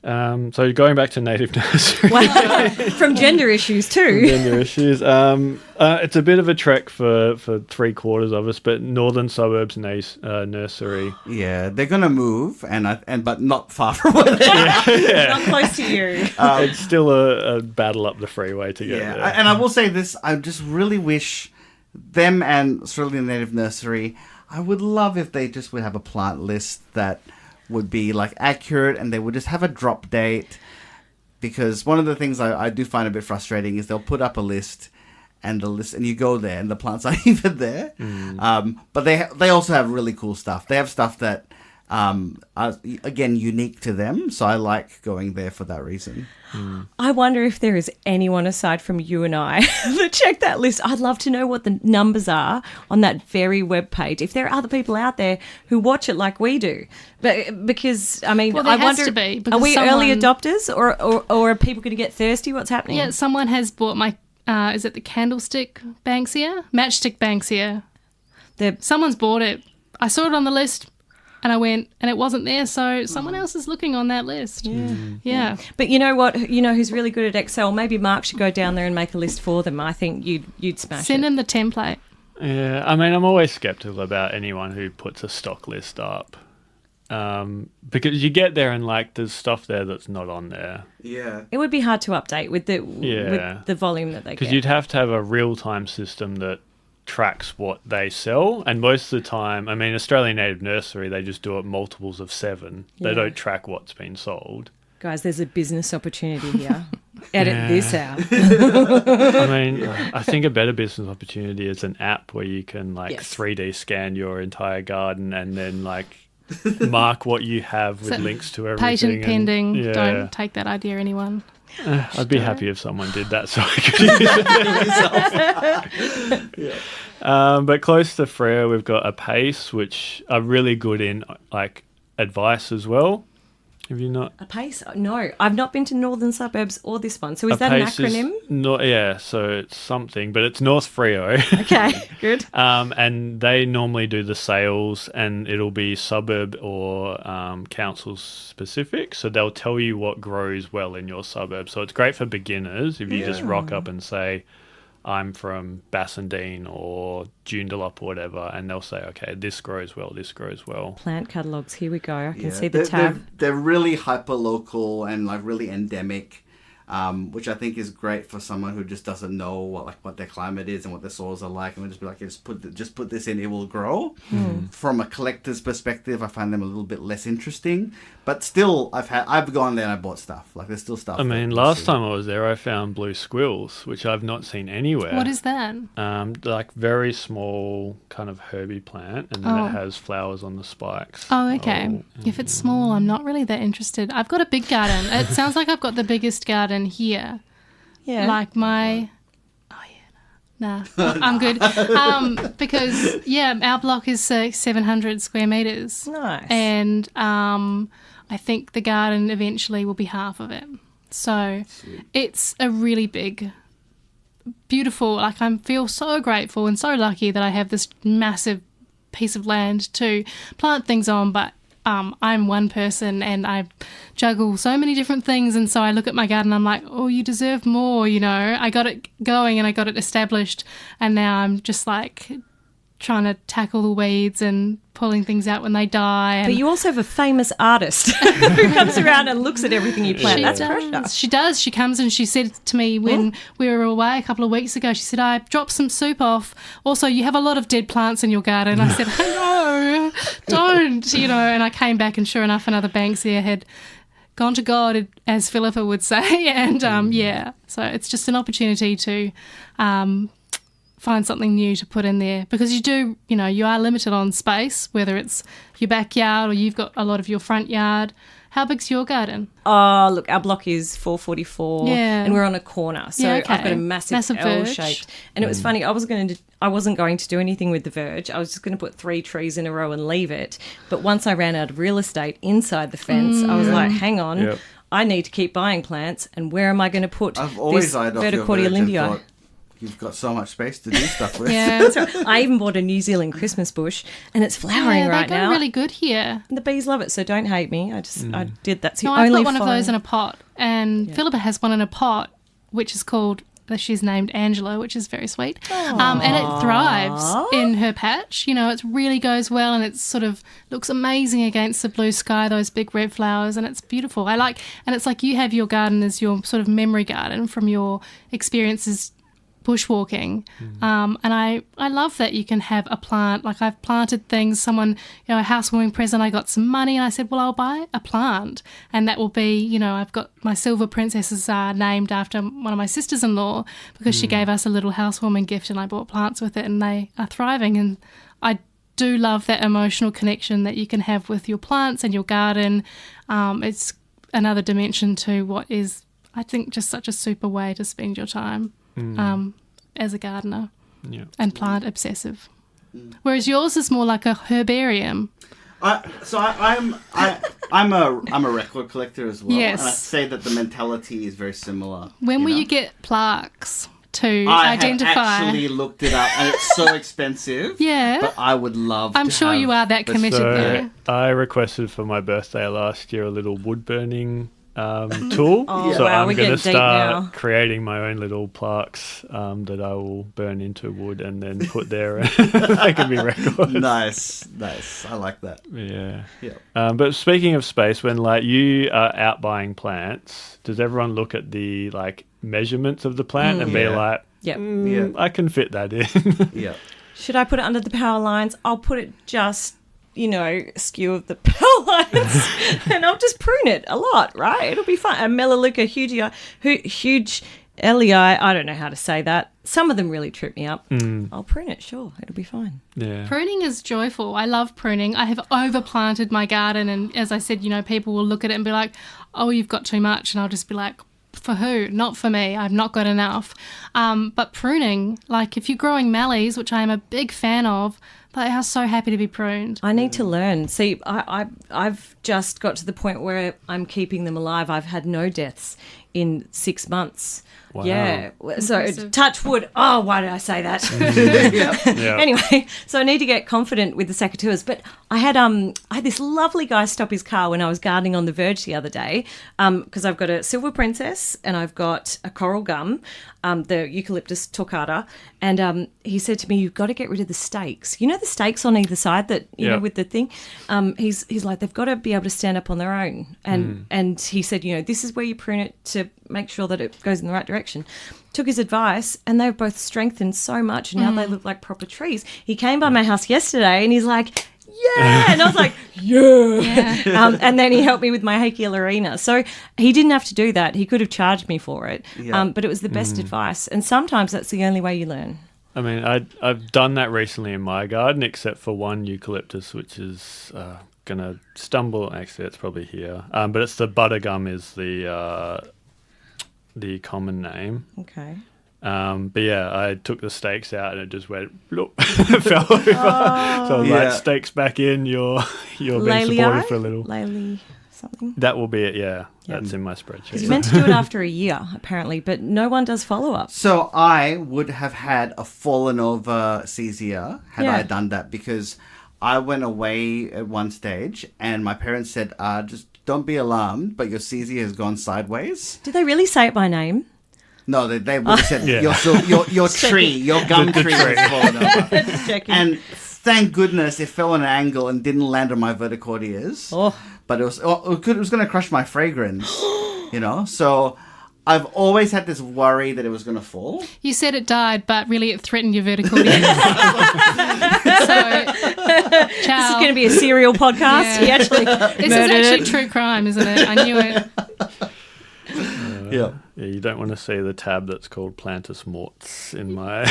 So going back to native nursery. Wow. From gender issues too. Gender issues. It's a bit of a trek for 3/4 of us, but Northern Suburbs Nursery. Yeah, they're gonna move, but not far from where they are. Not close to you. It's still a battle up the freeway to get Yeah, there. and I will say this: I just really wish them and Australian Native Nursery. I would love if they just would have a plant list that would be like accurate, and they would just have a drop date. Because one of the things I do find a bit frustrating is they'll put up a list, and you go there, and the plants aren't even there. But they also have really cool stuff. They have stuff that are again unique to them, so I like going there for that reason. I wonder if there is anyone aside from you and I that check that list. I'd love to know what the numbers are on that very web page. If there are other people out there who watch it like we do, because I mean, Well, there I has wonder, to be, are because we early someone- adopters, or are people going to get thirsty? What's happening? Yeah, someone has bought my, is it the candlestick Banksia? Matchstick Banksia. Someone's bought it. I saw it on the list. And I went, and it wasn't there, so someone else is looking on that list. Yeah. But you know what? You know who's really good at Excel? Maybe Mark should go down there and make a list for them. I think you'd smash Send it. him the template. Yeah, I mean, I'm always skeptical about anyone who puts a stock list up. Because you get there and there's stuff there that's not on there. Yeah. It would be hard to update with the volume that they get. Because you'd have to have a real-time system that tracks what they sell, and most of the time, I mean, Australian Native Nursery, they just do it multiples of 7. Yeah. They don't track what's been sold. Guys, there's a business opportunity here. Edit this out. I mean, I think a better business opportunity is an app where you can Yes. 3D scan your entire garden and then mark what you have with links to everything. Patent pending. Yeah. Don't take that idea, anyone. I'd be happy if someone did that so I could use it. But close to Freo, we've got a Pace, which are really good in advice as well. Have you not? A Pace? No, I've not been to Northern Suburbs or this one. So is that an acronym? So it's something, but it's North Freo. Okay, good. And they normally do the sales, and it'll be suburb or council specific. So they'll tell you what grows well in your suburb. So it's great for beginners if you just rock up and say, I'm from Bassendean or Joondalup or whatever, and they'll say, okay, this grows well, this grows well. Plant catalogues, here we go. I can see the tab. They're really hyper-local and really endemic, which I think is great for someone who just doesn't know what their climate is and what their soils are like, and we'll just be like, just put this in, it will grow. From a collector's perspective, I find them a little bit less interesting, but still, I've gone there and I bought stuff. There's still stuff. I mean, last time I was there, I found blue squills, which I've not seen anywhere. What is that? Very small kind of herby plant, and then it has flowers on the spikes. Oh, okay. If it's small, I'm not really that interested. I've got a big garden. It sounds like I've got the biggest garden here. Yeah. Nah, I'm good. Because, our block is 700 square metres. Nice. And I think the garden eventually will be half of it. So it's a really big, beautiful, like I feel so grateful and so lucky that I have this massive piece of land to plant things on, but I'm one person and I juggle so many different things, and so I look at my garden and I'm like, oh, you deserve more, you know. I got it going and I got it established, and now I'm just like trying to tackle the weeds and pulling things out when they die. And but you also have a famous artist who comes around and looks at everything you plant. That's pressure. She does. She comes and she said to me when we were away a couple of weeks ago, she said, I dropped some soup off. Also, you have a lot of dead plants in your garden. I said, no, don't, you know. And I came back and sure enough, another Banksia had gone to God, as Philippa would say. And so it's just an opportunity to find something new to put in there, because you are limited on space, whether it's your backyard or you've got a lot of your front yard. How big's your garden? Oh, look, our block is 444 and we're on a corner. So Yeah, okay. I've got a massive verge. L-shaped. And it was funny, I wasn't going to do anything with the verge. I was just going to put 3 trees in a row and leave it. But once I ran out of real estate inside the fence, I was like, hang on, Yep. I need to keep buying plants, and where am I going to put I've always this eyed off your verticordia verge and lindii? thought, you've got so much space to do stuff with. Yeah. That's right. I even bought a New Zealand Christmas bush, and it's flowering right they go now. really good here. And the bees love it, so don't hate me. I did. That's the No, only I've got one of foreign- those in a pot, and Philippa has one in a pot, which is called, she's named Angela, which is very sweet. And it thrives in her patch. You know, it really goes well, and it sort of looks amazing against the blue sky, those big red flowers, and it's beautiful. And it's like you have your garden as your sort of memory garden from your experiences bushwalking. And I love that you can have a plant. Like I've planted things, someone, a housewarming present, I got some money and I said, well, I'll buy a plant, and that will be, I've got my silver princesses named after one of my sisters-in-law, because she gave us a little housewarming gift, and I bought plants with it, and they are thriving. And I do love that emotional connection that you can have with your plants and your garden. It's another dimension to what is, I think, just such a super way to spend your time as a gardener and plant obsessive. Whereas yours is more like a herbarium. I'm a record collector as well. Yes. And I'd say that the mentality is very similar. When will know? you get plaques to I identify? have actually looked it up, and it's so expensive. Yeah. But I would love I'm to sure have you are that committed So though. I requested for my birthday last year a little wood burning tool. Oh, So wow, I'm we're going to getting deep start now. creating my own little plaques that I will burn into wood and then put there. They can be records. Nice. I like that. Yeah. Yeah. But speaking of space, when like you are out buying plants, does everyone look at the like measurements of the plant and be Yeah. like, Yep. Yeah. I can fit that in? Yeah. Should I put it under the power lines? I'll put it just, skew of the power lines, and I'll just prune it a lot, right? It'll be fun. A Melaleuca huge LEI, I don't know how to say that. Some of them really trip me up. I'll prune it, sure. It'll be fine. Yeah. Pruning is joyful. I love pruning. I have overplanted my garden, and as I said, people will look at it and be like, oh, you've got too much, and I'll just be like, for who? Not for me. I've not got enough. But pruning, like if you're growing mallees, which I am a big fan of, they are so happy to be pruned. I need to learn. See, I've just got to the point where I'm keeping them alive. I've had no deaths in 6 months. Wow. Yeah. So Impressive. touch wood. Oh, why did I say that? Yeah. Anyway, so I need to get confident with the secateurs. But I had this lovely guy stop his car when I was gardening on the verge the other day, because I've got a silver princess and I've got a coral gum, the eucalyptus torquata, and he said to me, "You've got to get rid of the stakes. You know the stakes on either side that Yeah. with the thing." He's like, they've got to be able to stand up on their own, and he said, this is where you prune it to make sure that it goes in the right direction. Took his advice, and they've both strengthened so much, and now they look like proper trees. He came by my house yesterday, and he's like, yeah, and I was like, yeah. And then he helped me with my Haekialarina. So he didn't have to do that. He could have charged me for it, Yeah. but it was the best advice. And sometimes that's the only way you learn. I mean, I've done that recently in my garden, except for one eucalyptus, which is going to stumble. Actually, it's probably here. But it's the buttergum is the common name. Okay. But yeah, I took the stakes out and it just went bloop, fell over. So I was like, stakes back in. You're being supported for a little. Laley something. That will be it. Yeah, that's in my spreadsheet. You're meant to do it after a year, apparently, but no one does follow up. So I would have had a fallen over CZR had I done that, because I went away at one stage and my parents said, just don't be alarmed, but your CZ has gone sideways. Did they really say it by name? No, they would have said your tree, your gum tree has fallen over. Just checking. And thank goodness it fell on an angle and didn't land on my verticordias. Oh. But it was going to crush my fragrance, So I've always had this worry that it was going to fall. You said it died, but really it threatened your verticordia. This is going to be a serial podcast. Yeah. He actually This is murdered actually it. true crime, isn't it? I knew it. Yeah. Yeah, you don't want to see the tab that's called Plantus Morts in my...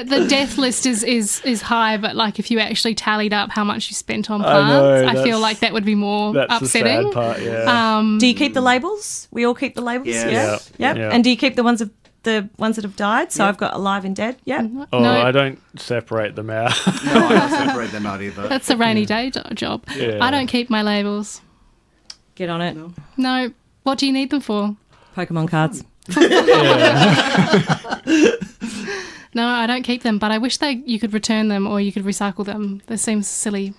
The death list is high, but like if you actually tallied up how much you spent on I know, plants, I feel like that would be more That's upsetting. the sad part, yeah. Do you keep the labels? We all keep the labels? Yes. Yeah. Yeah. And do you keep the ones that have died? So I've got alive and dead. Yeah. Oh, No. I don't separate them out. No, I don't separate them out either. That's a rainy day job. Yeah. I don't keep my labels. Get on it. No. What do you need them for? Pokemon cards. No, I don't keep them, but I wish you could return them or you could recycle them. That seems silly,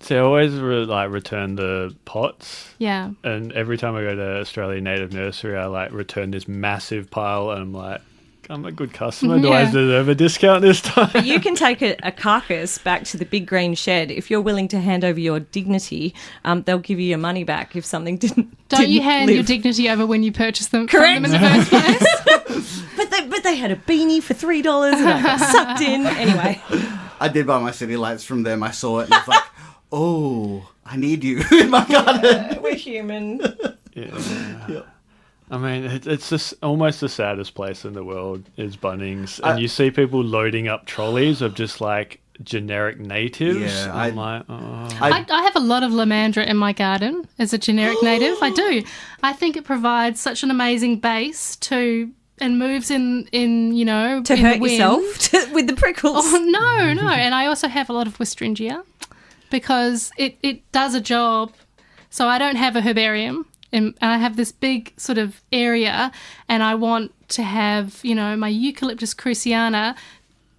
So I always return the pots. Yeah. And every time I go to Australian Native Nursery, I return this massive pile, and I'm like, I'm a good customer. Do I Yeah. deserve a discount this time? But you can take a carcass back to the big green shed. If you're willing to hand over your dignity, they'll give you your money back if something didn't. Don't you didn't hand live. your dignity over when you purchase them Correct. from them in the first place? But they had a beanie for $3 and I got sucked in. Anyway. I did buy my city lights from them. I saw it and I was like, oh, I need you in my garden. We're human. Yeah. I mean, it's just almost the saddest place in the world is Bunnings. And you see people loading up trolleys of just generic natives. Yeah, I'm like, oh. I have a lot of lamandra in my garden as a generic native. I do. I think it provides such an amazing base and moves in To in hurt the wind. yourself with the prickles. Oh, no. And I also have a lot of Westringia because it does a job. So I don't have a herbarium. And I have this big sort of area and I want to have, my Eucalyptus cruciana.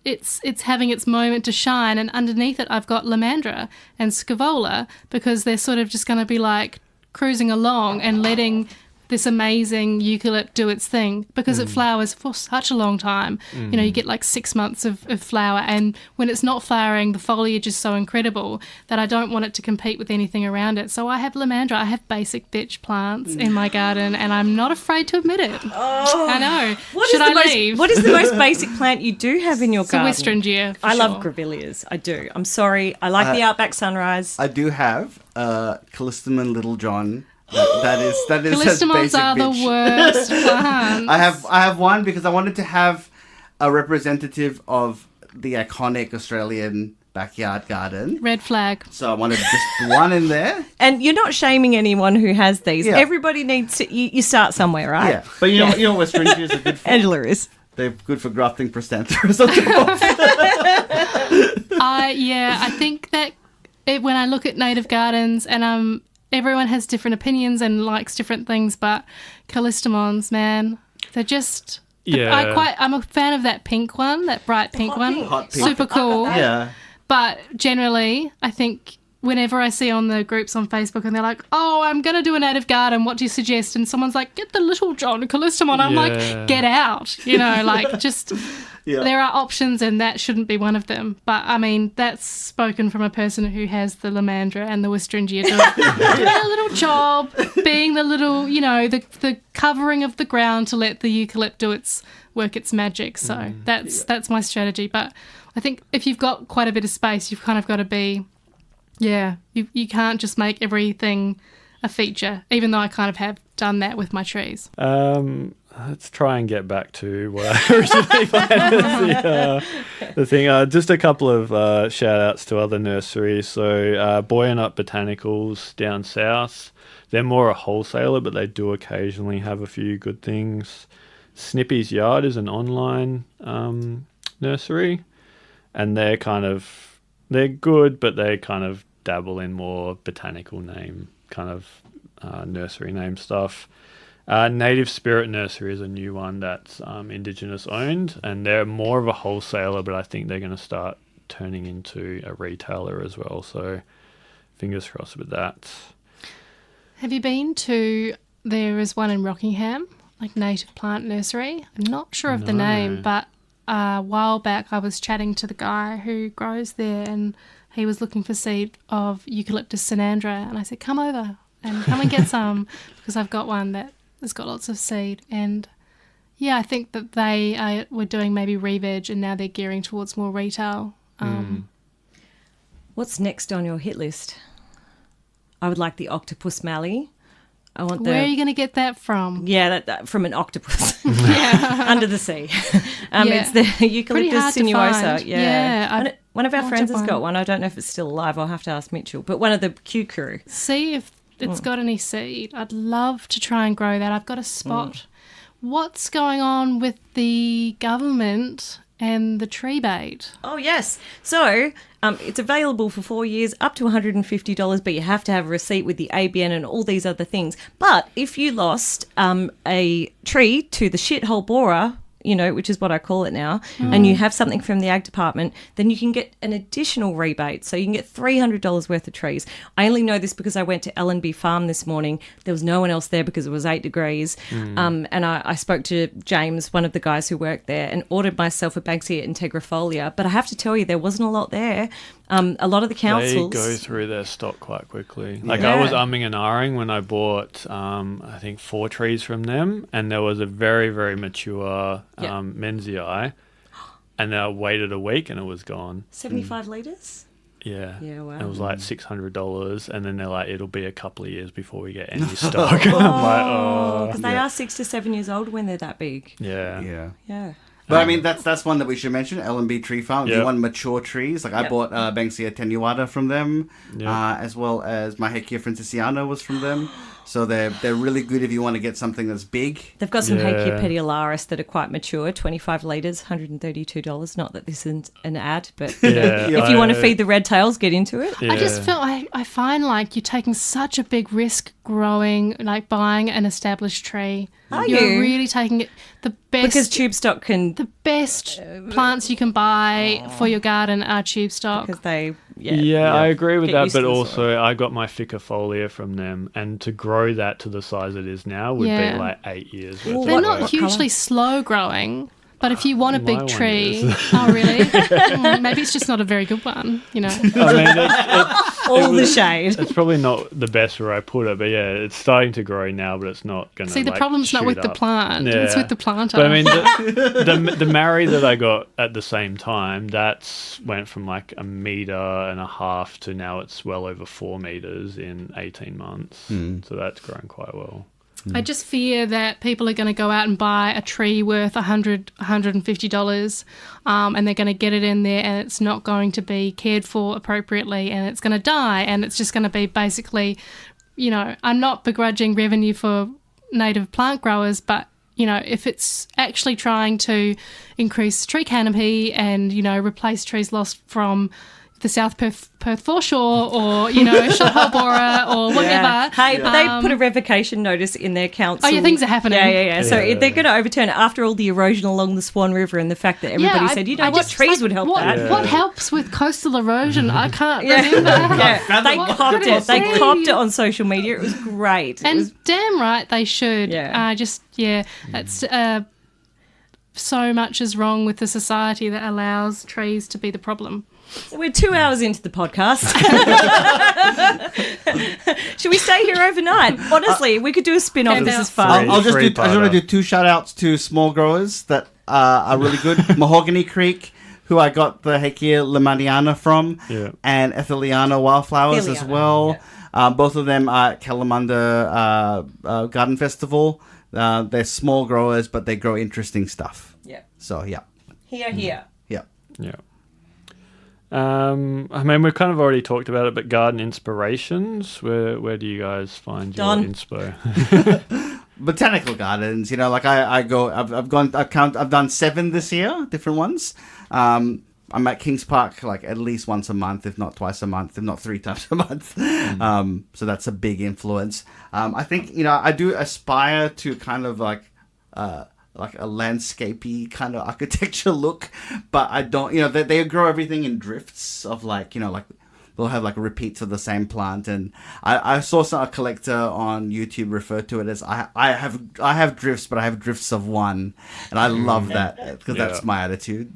It's having its moment to shine, and underneath it I've got lamandra and scavola because they're sort of just going to be cruising along and letting this amazing eucalypt do its thing because it flowers for such a long time. You get 6 months of flower, and when it's not flowering, the foliage is so incredible that I don't want it to compete with anything around it. So I have lamandra, I have basic bitch plants in my garden, and I'm not afraid to admit it. Oh, I know. What Should is I the leave? What is the most basic plant you do have in your It's a garden? Westringia. I love grevilleas. I do. I'm sorry. I like the Outback Sunrise. I do have Callistemon Little John. That is as Callistemons basic are the bitch. worst plants. I have one because I wanted to have a representative of the iconic Australian backyard garden. Red flag. So I wanted just one in there. And you're not shaming anyone who has these. Yeah. Everybody needs to. You start somewhere, right? Yeah, but you know what Westringias are good for? Angela is. They're good for grafting placenta or something. I think that when I look at native gardens, and everyone has different opinions and likes different things, but callistemons, man, they're just. Yeah. I'm a fan of that pink one, that bright pink one. Hot pink. Super cool. Yeah. But generally, I think whenever I see on the groups on Facebook and they're like, oh, I'm going to do a native garden, what do you suggest? And someone's like, get the little John Callistemon. I'm like, get out. Just there are options and that shouldn't be one of them. But, I mean, that's spoken from a person who has the lamandra and the Westringia doing a little job, being the little, the covering of the ground to let the eucalypt work its magic. So that's my strategy. But I think if you've got quite a bit of space, you've kind of got to be... Yeah, you can't just make everything a feature, even though I kind of have done that with my trees. Let's try and get back to what I originally planned as the thing. Just a couple of shout-outs to other nurseries. So Boy and Up Botanicals down south. They're more a wholesaler, but they do occasionally have a few good things. Snippy's Yard is an online nursery, and they're good, but they kind of dabble in more botanical name kind of nursery name stuff. Native Spirit Nursery is a new one that's Indigenous owned, and they're more of a wholesaler, but I think they're going to start turning into a retailer as well. So fingers crossed with that. Have you been to, there is one in Rockingham, like Native Plant Nursery? I'm not sure of the name, but a while back I was chatting to the guy who grows there, and he was looking for seed of Eucalyptus sinandra, and I said, come over and come and get some, because I've got one that has got lots of seed. And yeah, I think that they were doing maybe re-veg, and now they're gearing towards more retail. What's next on your hit list? I would like the octopus mallee. I want Where are you going to get that from? Yeah, that from an octopus Yeah. under the sea. Yeah. It's the Pretty Eucalyptus hard to sinuosa. find. Yeah. One of our wanted friends has one. got one. I don't know if it's still alive. I'll have to ask Mitchell. But one of the Q crew. See if it's got any seed. I'd love to try and grow that. I've got a spot. What's going on with the government and the tree bait? Oh, yes. So it's available for 4 years, up to $150, but you have to have a receipt with the ABN and all these other things. But if you lost a tree to the shithole borer, which is what I call it now, and you have something from the ag department, then you can get an additional rebate. So you can get $300 worth of trees. I only know this because I went to L&B Farm this morning. There was no one else there because it was 8 degrees. And I spoke to James, one of the guys who worked there, and ordered myself a Banksia integrifolia. But I have to tell you, there wasn't a lot there. A lot of the councils... They go through their stock quite quickly. I was umming and ahhing when I bought, I think, 4 trees from them, and there was a very, very mature Menziai, and I waited a week and it was gone. 75 litres? Yeah. Yeah, wow. It was like $600, and then they're like, it'll be a couple of years before we get any stock. I'm like, oh. Because they are 6 to 7 years old when they're that big. Yeah. Yeah. But I mean, that's one that we should mention, L&B Tree Farm. If you want mature trees, like I bought Banksia tenuata from them, as well as Mahechia francisciana was from them. So they're really good if you want to get something that's big. They've got some Hakea petiolaris that are quite mature, 25 litres, $132. Not that this isn't an ad, but if you want to feed the red tails, get into it. I just feel I find like you're taking such a big risk growing, like buying an established tree. You're really taking it the best, because tube stock can... The best plants you can buy for your garden are tube stock. Because they... I agree with Get that, used to but the also soil. I got my Ficafolia from them, and to grow that to the size it is now would be like 8 years worth They're of not work. hugely slow growing, but if you want a My big one tree... is. Oh, really? Maybe it's just not a very good one, I mean, the shade. it's probably not the best where I put it, but it's starting to grow now, but it's not going to See, the problem's not with the plant. Yeah. It's with the planter. But I mean, the Marri that I got at the same time, that's went from like 1.5 meters to now it's well over 4 meters in 18 months. So that's grown quite well. I just fear that people are going to go out and buy a tree worth $150, and they're going to get it in there, and it's not going to be cared for appropriately, and it's going to die, and it's just going to be basically, I'm not begrudging revenue for native plant growers, but if it's actually trying to increase tree canopy and replace trees lost from the South Perth foreshore, or shithole borer or whatever. Hey, but they put a revocation notice in their council. Oh yeah, things are happening. Yeah. So they're going to overturn it after all the erosion along the Swan River and the fact that everybody said, what trees would help that? What helps with coastal erosion? I can't remember. They copped it. They copped it on social media. It was great. And damn right they should. Yeah. That's so much is wrong with the society that allows trees to be the problem. So we're 2 hours into the podcast. Should we stay here overnight? Honestly, we could do a spin-off. This is fun. I just want to do 2 shout-outs to small growers that are really good. Mahogany Creek, who I got the Hakea lemaniana from, and Etheliana wildflowers as well. Both of them are at Kalamunda Garden Festival. They're small growers, but they grow interesting stuff. Yeah. So, Here. Yeah. I mean, we've kind of already talked about it, but garden inspirations, where do you guys find your inspo? botanical gardens, like I've done 7 this year, different ones. I'm at Kings Park like at least once a month, if not twice a month, if not 3 times a month. So that's a big influence. I think, I do aspire to kind of like a landscapey kind of architecture look, but I don't, they grow everything in drifts of like they'll have like repeats of the same plant. And I saw a collector on YouTube refer to it as I have drifts, but I have drifts of one. And I love that because that's my attitude.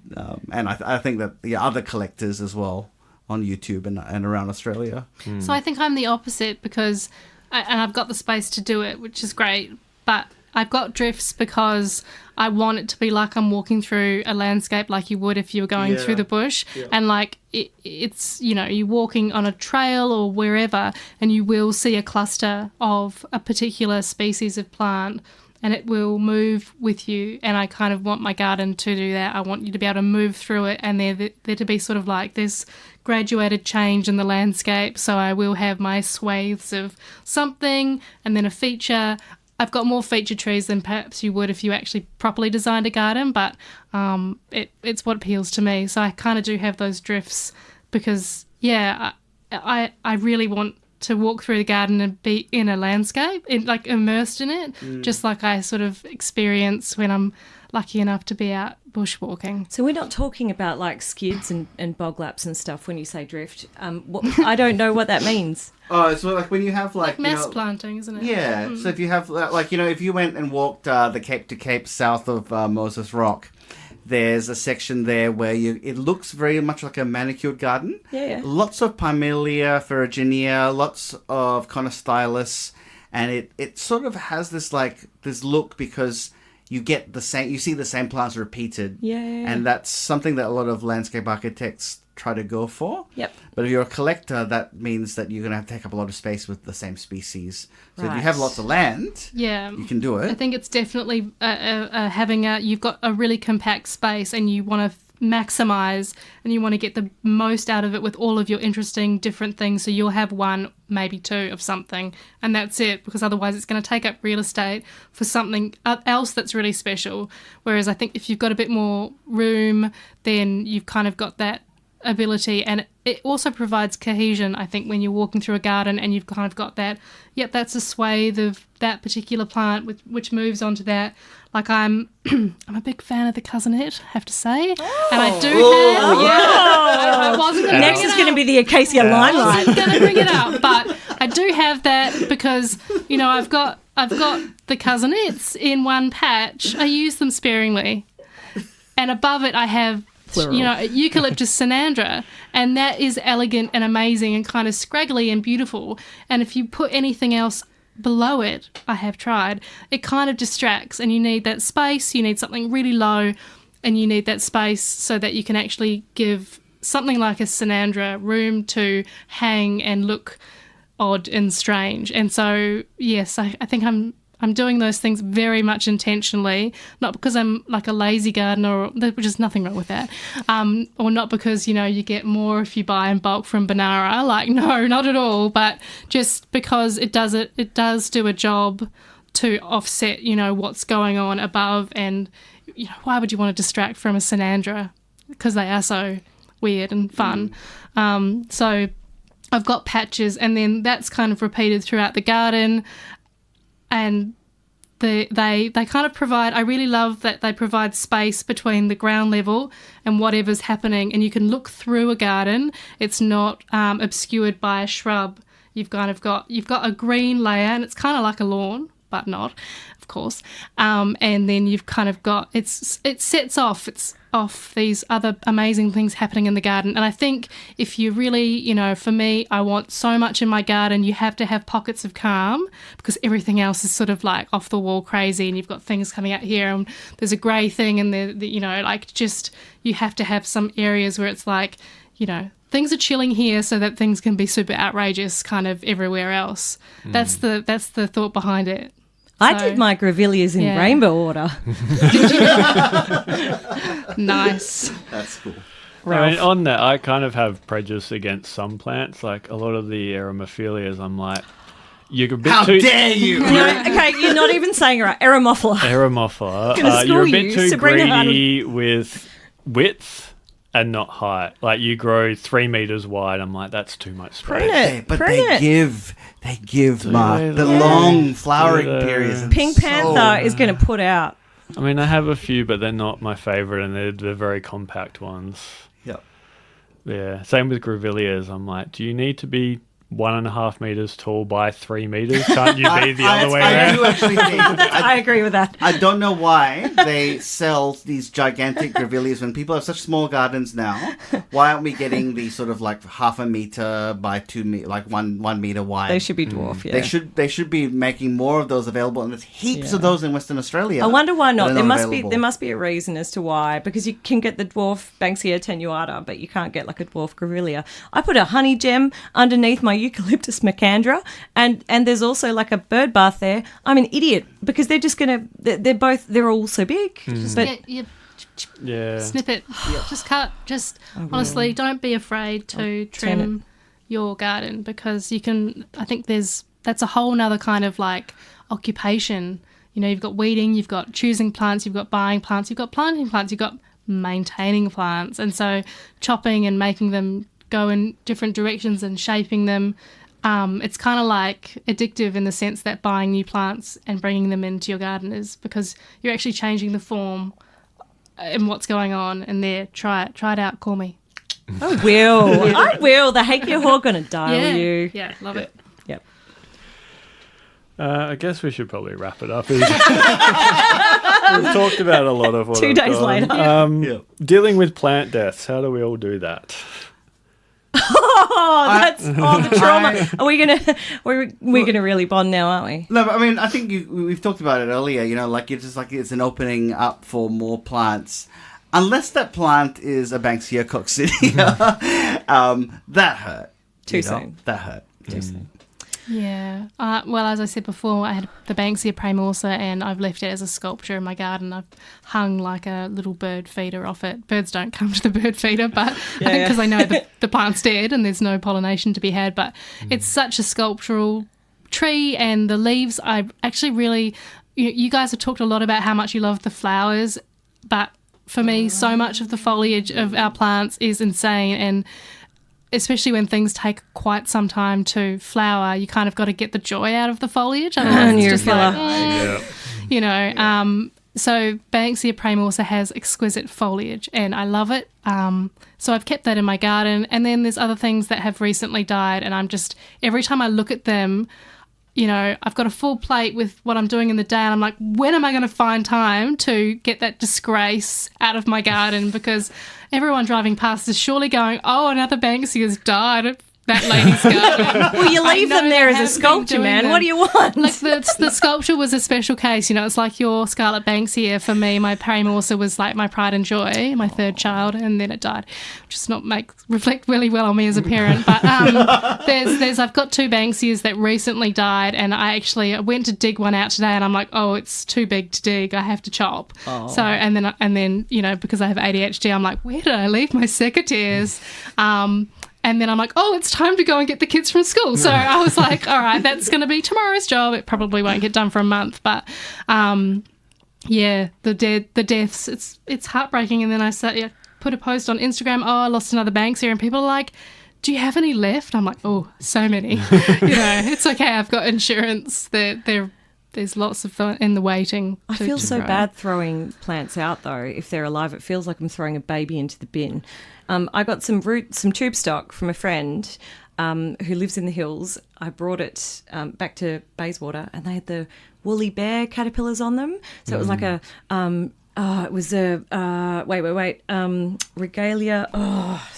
And I think that the other collectors as well on YouTube and around Australia. So I think I'm the opposite because and I've got the space to do it, which is great. But I've got drifts because I want it to be like I'm walking through a landscape like you would if you were going through the bush. And like it's, you're walking on a trail or wherever and you will see a cluster of a particular species of plant and it will move with you. And I kind of want my garden to do that. I want you to be able to move through it and there to be sort of like this graduated change in the landscape. So I will have my swathes of something and then a feature. I've got more feature trees than perhaps you would if you actually properly designed a garden, but it's what appeals to me. So I kind of do have those drifts because, I really want to walk through the garden and be in a landscape, like immersed in it, just like I sort of experience when I'm lucky enough to be out bushwalking. So we're not talking about like skids and bog laps and stuff when you say drift. I don't know what that means. Oh, it's like when you have like mass planting, isn't it? Yeah. So if you have like if you went and walked the Cape to Cape south of Moses Rock, there's a section there where it looks very much like a manicured garden. Yeah. Lots of Pimelia, Ferruginea, lots of Conostylus, and it sort of has this look because you see the same plants repeated. Yeah. And that's something that a lot of landscape architects try to go for. Yep. But if you're a collector, that means that you're going to have to take up a lot of space with the same species. So if you Right. have lots of land, you can do it. I think it's definitely you've got a really compact space and you want to maximize and you want to get the most out of it with all of your interesting different things. So you'll have 1, maybe 2 of something and that's it, because otherwise it's going to take up real estate for something else that's really special. Whereas I think if you've got a bit more room, then you've kind of got that ability, and it also provides cohesion. I think when you're walking through a garden and you've kind of got that, that's a swathe of that particular plant which moves onto that. Like I'm a big fan of the cousinette, I have to say, and I do have. I wasn't going to Next is going to be the acacia limelight. I wasn't going to bring it up, but I do have that because I've got the cousinettes in one patch. I use them sparingly, and above it I have. Eucalyptus Sinandra, and that is elegant and amazing and kind of scraggly and beautiful. And if you put anything else below it, I have tried, it kind of distracts, and you need that space. You need something really low, and you need that space so that you can actually give something like a Sinandra room to hang and look odd and strange. And so, yes, I think I'm doing those things very much intentionally, not because I'm like a lazy gardener, which is nothing wrong with that, or not because, you get more if you buy in bulk from Banara. Like, no, not at all, but just because it does do a job to offset, what's going on above. And, why would you want to distract from a Sinandra? Because they are so weird and fun. So I've got patches, and then that's kind of repeated throughout the garden. And they kind of provide, I really love that they provide space between the ground level and whatever's happening, and you can look through a garden. It's not obscured by a shrub. You've got a green layer, and it's kind of like a lawn, but not, of course. And then you've kind of got, it sets off these other amazing things happening in the garden. And I think if you really, for me, I want so much in my garden, you have to have pockets of calm, because everything else is sort of like off the wall crazy, and you've got things coming out here, and there's a grey thing, and you have to have some areas where it's like, things are chilling here so that things can be super outrageous kind of everywhere else. That's the thought behind it. I did my grevilleas in rainbow order. Nice. That's cool. I mean, on that, I kind of have prejudice against some plants. Like a lot of the Aromaphilias, I'm like, You're a bit How too... dare you? Okay, you're not even saying it right. Eremophila. Aeromophila. Gonna You're a school bit you. too Sabrina greedy with width and not height. Like you grow 3 meters wide. I'm like, that's too much space. Prune Hey, it. but Prune they it. give, Mark, they the though? long flowering Do they? periods. and Pink so- Panther is going to put out. I mean, I have a few, but they're not my favorite, and they're very compact ones. Yep. Yeah. Same with grevilleas. I'm like, do you need to be 1.5 meters tall by 3 meters? Can't you be the other way I around? do actually think. I agree with that. I don't know why they sell these gigantic grevilleas when people have such small gardens now. Why aren't we getting the sort of like 0.5 meter by 2 meter, like 1 meter wide? They should be dwarf, yeah. They should be making more of those available, and there's heaps of those in Western Australia. I wonder why that not. are available. There must be a reason as to why, because you can get the dwarf Banksia tenuata, but you can't get like a dwarf grevillea. I put a honey gem underneath my eucalyptus macandra, and there's also like a bird bath there. I'm an idiot because they're just gonna. They're all so big. But Yeah. snip it. Just cut. Just honestly, don't be afraid to turn trim your garden, because you can. I think that's a whole nother kind of like occupation. You know, you've got weeding, you've got choosing plants, you've got buying plants, you've got planting plants, you've got maintaining plants, and so chopping and making them go in different directions and shaping them. It's kind of like addictive in the sense that buying new plants and bringing them into your garden is, because you're actually changing the form and what's going on in there. Try it out. Call me. I will. The Hakea Hawk gonna dial you. Yeah, love it. Yep. I guess we should probably wrap it up. We've talked about a lot of what 2 I've days done. later. Dealing with plant deaths. How do we all do that? The trauma. Are we gonna we're gonna really bond now, aren't we? No, but I mean, I think we've talked about it earlier. You know, like it's an opening up for more plants, unless that plant is a Banksia coccinea. That hurt. Too you know? soon. That hurt. Too soon. Yeah. Well, as I said before, I had the Banksia praemorsa, and I've left it as a sculpture in my garden. I've hung like a little bird feeder off it. Birds don't come to the bird feeder, but because they know the plant's dead and there's no pollination to be had. But it's such a sculptural tree, and the leaves, I actually really... You guys have talked a lot about how much you love the flowers, but for me, so much of the foliage of our plants is insane, and especially when things take quite some time to flower, you kind of got to get the joy out of the foliage. Otherwise, it's just like, you know. So Banksia praemorsa has exquisite foliage, and I love it. So I've kept that in my garden. And then there's other things that have recently died, and I'm just, every time I look at them, you know, I've got a full plate with what I'm doing in the day, and I'm like, when am I going to find time to get that disgrace out of my garden? Because everyone driving past is surely going, oh, another Banksia's died at that lady's garden. Well, you leave them there as a sculpture, man. What do you want? Like the sculpture was a special case, you know. It's like your Scarlet Banksia for me. My praemorsa was like my pride and joy, my third child, and then it died. Just not reflect really well on me as a parent. But I've got 2 Banksias that recently died, and I went to dig one out today, and I'm like, oh, it's too big to dig. I have to chop. Oh. So and then you know, because I have ADHD, I'm like, where did I leave my secateurs? And then I'm like, oh, it's time to go and get the kids from school. So I was like, all right, that's going to be tomorrow's job. It probably won't get done for a month. But, yeah, the deaths, it's heartbreaking. And then I put a post on Instagram, oh, I lost another Banksia. And people are like, do you have any left? I'm like, oh, so many. You know, it's okay. I've got insurance. There's lots of them in the waiting. I feel so bad throwing plants out, though. If they're alive, it feels like I'm throwing a baby into the bin. I got some tube stock from a friend who lives in the hills. I brought it back to Bayswater, and they had the woolly bear caterpillars on them. So it was like a regalia. Oh,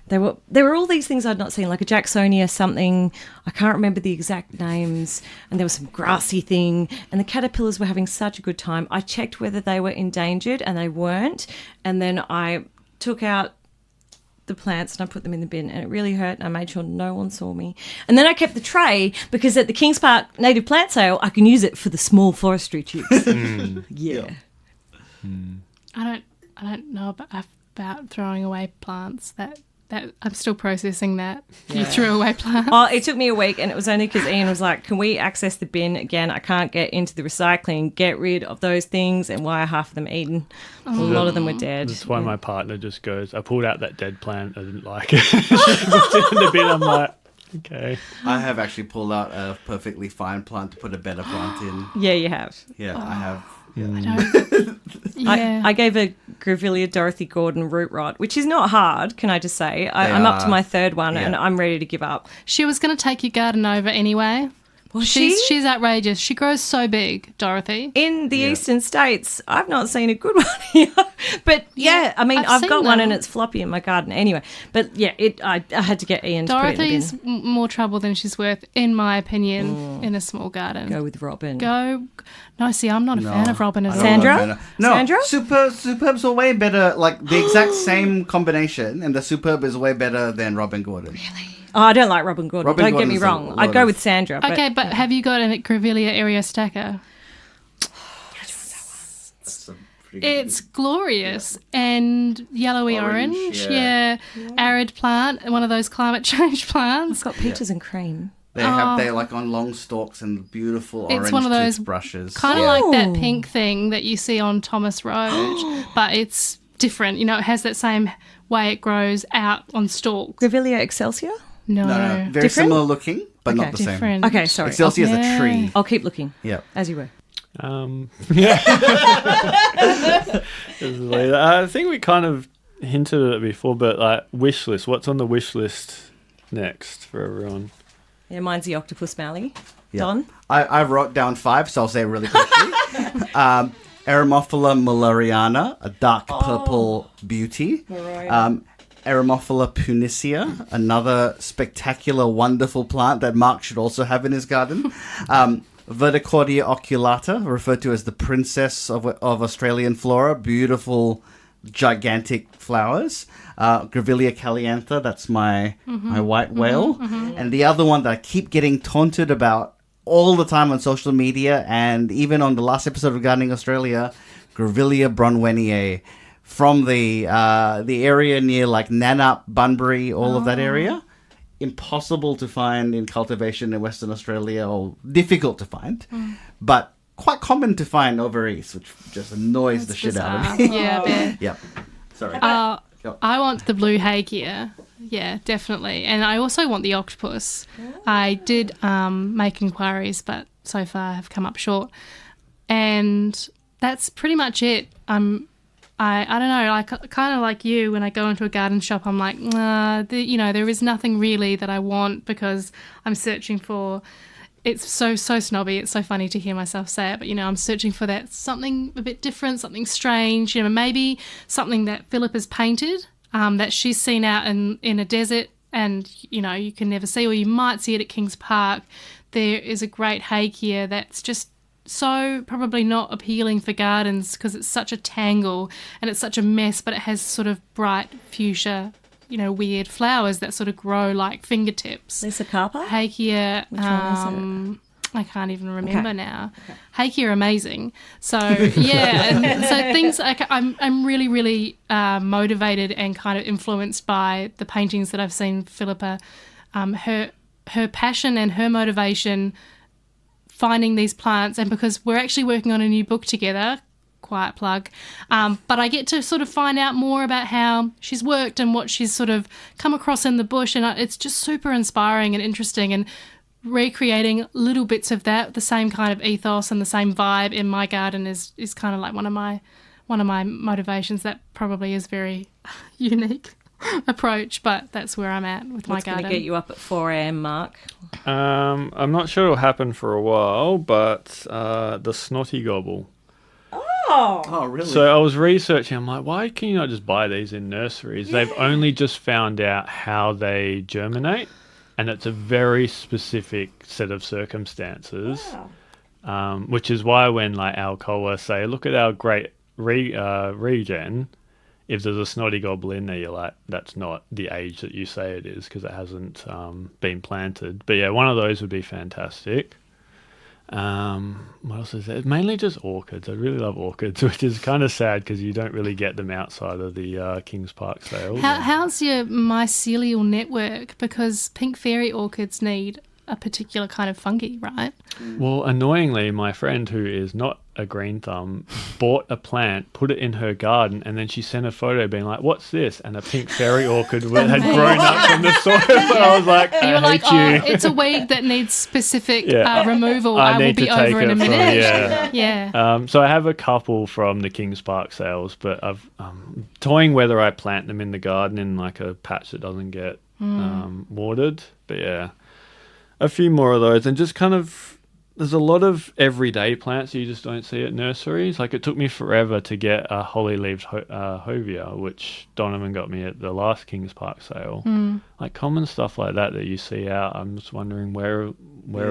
there were all these things I'd not seen, like a Jacksonia something. I can't remember the exact names. And there was some grassy thing. And the caterpillars were having such a good time. I checked whether they were endangered, and they weren't. And then I took out the plants and I put them in the bin, and it really hurt, and I made sure no one saw me. And then I kept the tray, because at the Kings Park native plant sale I can use it for the small forestry tubes. Yeah. I don't know about throwing away plants that I'm still processing that. You threw away plants. Oh, it took me a week, and it was only because Ian was like, can we access the bin again? I can't get into the recycling. Get rid of those things. And why are half of them eaten? A lot of them were dead. That's why my partner just goes, I pulled out that dead plant. I didn't like it. She puts it in the bin. I'm like, okay. I have actually pulled out a perfectly fine plant to put a better plant in. Yeah, you have. Yeah, I have. Yeah. I gave a Grevillea Dorothy Gordon root rot, which is not hard, can I just say. I'm up to my third one, and I'm ready to give up. She was going to take your garden over anyway. Was She's outrageous. She grows so big, Dorothy. In the eastern states, I've not seen a good one here. But yeah, I mean, I've seen got one them. and it's floppy in my garden. Anyway, but yeah, I had to get Ian to put it in the Dorothy's bin. more trouble than she's worth, in my opinion, in a small garden. Go with Robin. No, see, I'm not a fan of Robin at all. Sandra? No, Sandra? Superb's are way better. Like the exact same combination, and the Superb is way better than Robin Gordon. Really? Oh, I don't like Robin Gordon. Robin Don't get me Gordon's a wrong. lot I'd go of- with Sandra. Okay, but have you got a Grevillea areostaca? That's a pretty It's glorious and yellowy Orange, orange. yeah. Arid plant, one of those climate change plants. It's got peaches and cream. They're like on long stalks and beautiful It's orange one of those toothbrushes. Kind of Yeah. like that pink thing that you see on Thomas Road, but it's different. You know, it has that same way it grows out on stalks. Grevillea excelsior? No, No, very Different? similar looking, but Okay. not the same. different. Okay, sorry. Excelsior is Yeah. a tree. I'll keep looking. Yeah. As you were. Yeah. I think we kind of hinted at it before, but like wish list. What's on the wish list next for everyone? Yeah, mine's the octopus mallee. Yeah. Don? I wrote down 5, so I'll say it really quickly. Eremophila malariana, a dark purple beauty. Eremophila punicea, another spectacular, wonderful plant that Mark should also have in his garden. Verticordia oculata, referred to as the princess of Australian flora. Beautiful, gigantic flowers. Grevillea caliantha, that's my white whale. And the other one that I keep getting taunted about all the time on social media and even on the last episode of Gardening Australia, Grevillea brunweniae. From the area near like Nannup, Bunbury, all of that area. Impossible to find in cultivation in Western Australia, or difficult to find, but quite common to find over east, which just annoys the shit out of me. Yeah, I bet. Yep. Sorry. I want the blue hagia. Yeah, definitely. And I also want the octopus. I did make inquiries, but so far have come up short. And that's pretty much it. I don't know, like kind of like you, when I go into a garden shop, I'm like, there is nothing really that I want, because I'm searching for. It's so snobby. It's so funny to hear myself say it, but I'm searching for that something a bit different, something strange. Maybe something that Philippa's painted, that she's seen out in a desert, and you can never see, or you might see it at Kings Park. There is a great hagia that's just so probably not appealing for gardens because it's such a tangle and it's such a mess, but it has sort of bright fuchsia, weird flowers that sort of grow like fingertips. Lisa Carper? Hagia, Which one is I can't even remember now. Okay. Hagia are amazing. So yeah, and so things I'm really, really motivated and kind of influenced by the paintings that I've seen Philippa, her passion and her motivation finding these plants, and because we're actually working on a new book together, quiet plug, but I get to sort of find out more about how she's worked and what she's sort of come across in the bush, and it's just super inspiring and interesting, and recreating little bits of that, the same kind of ethos and the same vibe in my garden is kind of like one of my motivations. That probably is very unique approach, but that's where I'm at with my What's going garden. to get you up at 4 a.m, Mark? I'm not sure it'll happen for a while, but the snotty gobble. Oh, really? So I was researching. I'm like, why can you not just buy these in nurseries? They've only just found out how they germinate, and it's a very specific set of circumstances. Which is why when like Alcoa say, look at our great regen, if there's a snotty gobble in there, you're like, that's not the age that you say it is, because it hasn't been planted. But yeah, one of those would be fantastic. What else is there? Mainly just orchids. I really love orchids, which is kind of sad because you don't really get them outside of the Kings Park sales. How's your mycelial network? Because pink fairy orchids need a particular kind of fungi, right? Well, annoyingly, my friend, who is not a green thumb, bought a plant, put it in her garden, and then she sent a photo being like, "What's this?" And a pink fairy orchid had grown up from the soil. And I was like, You were I like, hate you. it's a weed that needs specific Yeah. removal. I I will need be to take over in a it from- minute. yeah. Yeah. So I have a couple from the Kings Park sales, but I've toying whether I plant them in the garden in like a patch that doesn't get watered. But yeah, a few more of those, and just kind of there's a lot of everyday plants you just don't see at nurseries. Like it took me forever to get a holly-leaved hovia, which Donovan got me at the last Kings Park sale. Like common stuff like that you see out. I'm just wondering where are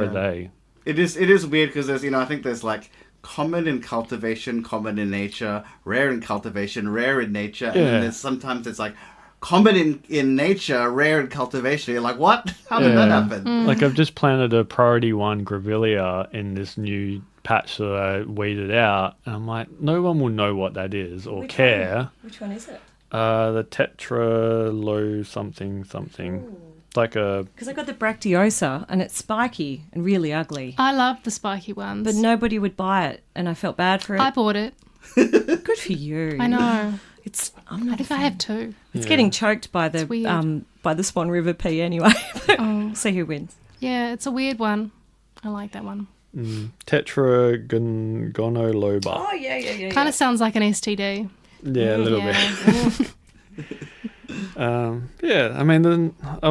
they? It is weird because there's, I think there's like common in cultivation, common in nature, rare in cultivation, rare in nature, and then there's sometimes it's like common in nature, rare in cultivation. You're like, what? How did that happen? Like I've just planted a priority 1 grevillea in this new patch that I weeded out, and I'm like, no one will know what that is or care. Which one is it? The tetralo something. Like a... Because I got the bracteosa, and it's spiky and really ugly. I love the spiky ones. But nobody would buy it, and I felt bad for it. I bought it. Good for you. I know. I think I have 2. It's getting choked by the weird. by the Swan River pea anyway. We'll see who wins. Yeah, it's a weird one. I like that one. Tetragonoloba. Oh yeah. Kind of sounds like an STD. Yeah, a little bit. Yeah, I mean, then I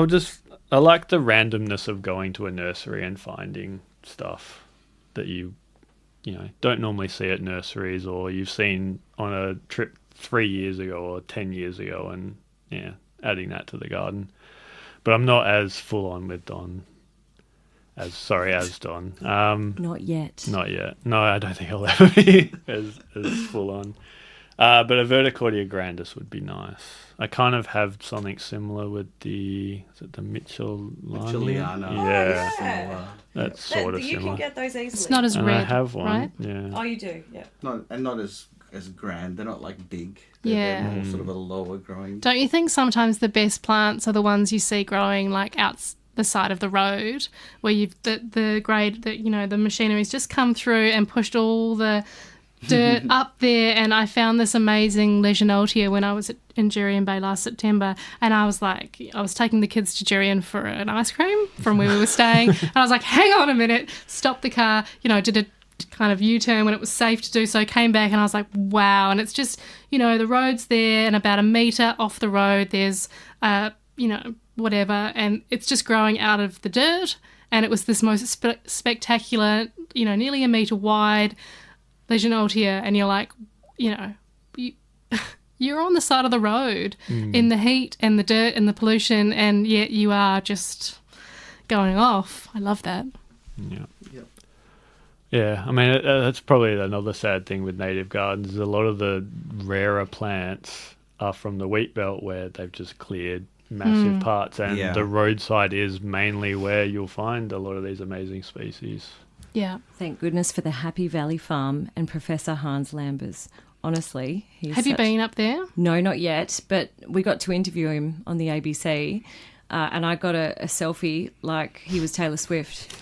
like the randomness of going to a nursery and finding stuff that you don't normally see at nurseries, or you've seen on a trip 3 years ago or 10 years ago, and adding that to the garden. But I'm not as full on with Don as Don. Not yet. Not yet. No, I don't think I'll ever be as full on. But a Verticordia grandis would be nice. I kind of have something similar with the Mitchellana? Yeah. That's sort of you similar. You can get those easily. It's not as And red, I have one. right? Yeah. Oh, you do? Yeah. Not as grand. They're not like big. Yeah. They're more sort of a lower growing. Don't you think sometimes the best plants are the ones you see growing like out the side of the road, where you've the grade that the machinery's just come through and pushed all the dirt up there? And I found this amazing Legionaltia when I was in Jurien Bay last September, and I was taking the kids to Jurien for an ice cream from where we were staying, and I was like, hang on a minute, stopped the car, did a kind of U-turn when it was safe to do so, came back, and I was like, wow. And it's just, the road's there, and about a metre off the road there's whatever, and it's just growing out of the dirt, and it was this most spectacular, nearly a metre wide Legionaltia, and you're like, you're on the side of the road in the heat and the dirt and the pollution, and yet you are just going off. I love that. Yeah. Yep. Yeah, I mean, that's probably another sad thing with native gardens. A lot of the rarer plants are from the wheat belt, where they've just cleared massive parts, and the roadside is mainly where you'll find a lot of these amazing species. Yeah. Thank goodness for the Happy Valley Farm and Professor Hans Lambers. Honestly, have you been up there? No, not yet, but we got to interview him on the ABC, and I got a selfie like he was Taylor Swift.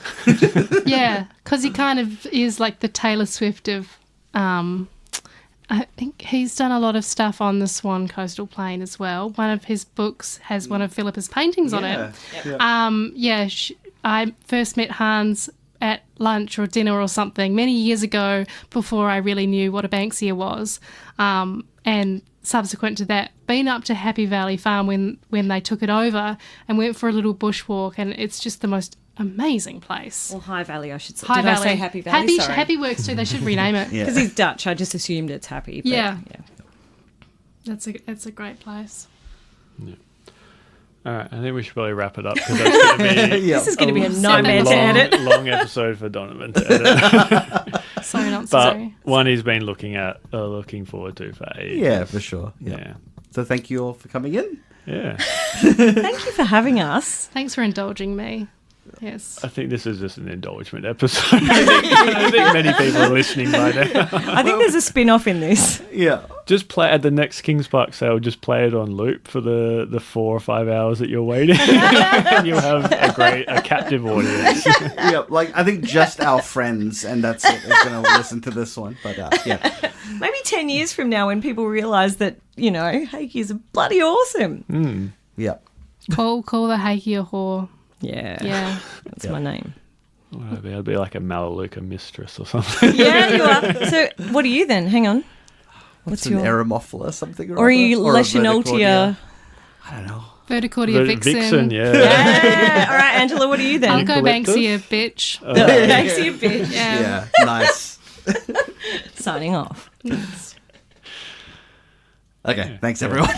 Yeah, because he kind of is like the Taylor Swift of... I think he's done a lot of stuff on the Swan Coastal Plain as well. One of his books has one of Philippa's paintings on it. Yep. I first met Hans at lunch or dinner or something many years ago, before I really knew what a Banksia was. And subsequent to that, been up to Happy Valley Farm when they took it over, and went for a little bushwalk, and it's just the most amazing place. Well, High Valley, I should say. High Did Valley. I say Happy Valley? Sorry. Happy works too. They should rename it. Because he's Dutch, I just assumed it's Happy. But Yeah. That's a great place. Yeah. All right, I think we should probably wrap it up, because that's going to be This is going to be a nightmare to edit. long episode for Donovan to edit. So not But sorry. one he's been looking forward to for ages. Yeah, for sure. Yeah. So thank you all for coming in. Yeah. Thank you for having us. Thanks for indulging me. Yes. I think this is just an indulgent episode. I think many people are listening by now. I think there's a spin-off in this. Yeah. Just play at the next Kings Park sale. Just play it on loop for the 4 or 5 hours that you're waiting, and you'll have a captive audience. Yeah, like I think just our friends, and that's it, is going to listen to this one. But yeah, Maybe 10 years from now when people realise that, Heikis are bloody awesome. yeah. Call the Heike a whore. Yeah. Yeah. That's my name. Well, I'll be like a Malaluka mistress or something. Yeah, you are. So what are you then? Hang on. What's An your... Eremophila something Or are you other? Or a Leschenoltia? I don't know. Verticordia vixen. yeah. Yeah. All right, Angela, what are you then? I'll go Eucalyptus? Banksia, bitch. Banksia bitch. Yeah. Yeah, nice. Signing off. Okay, thanks everyone.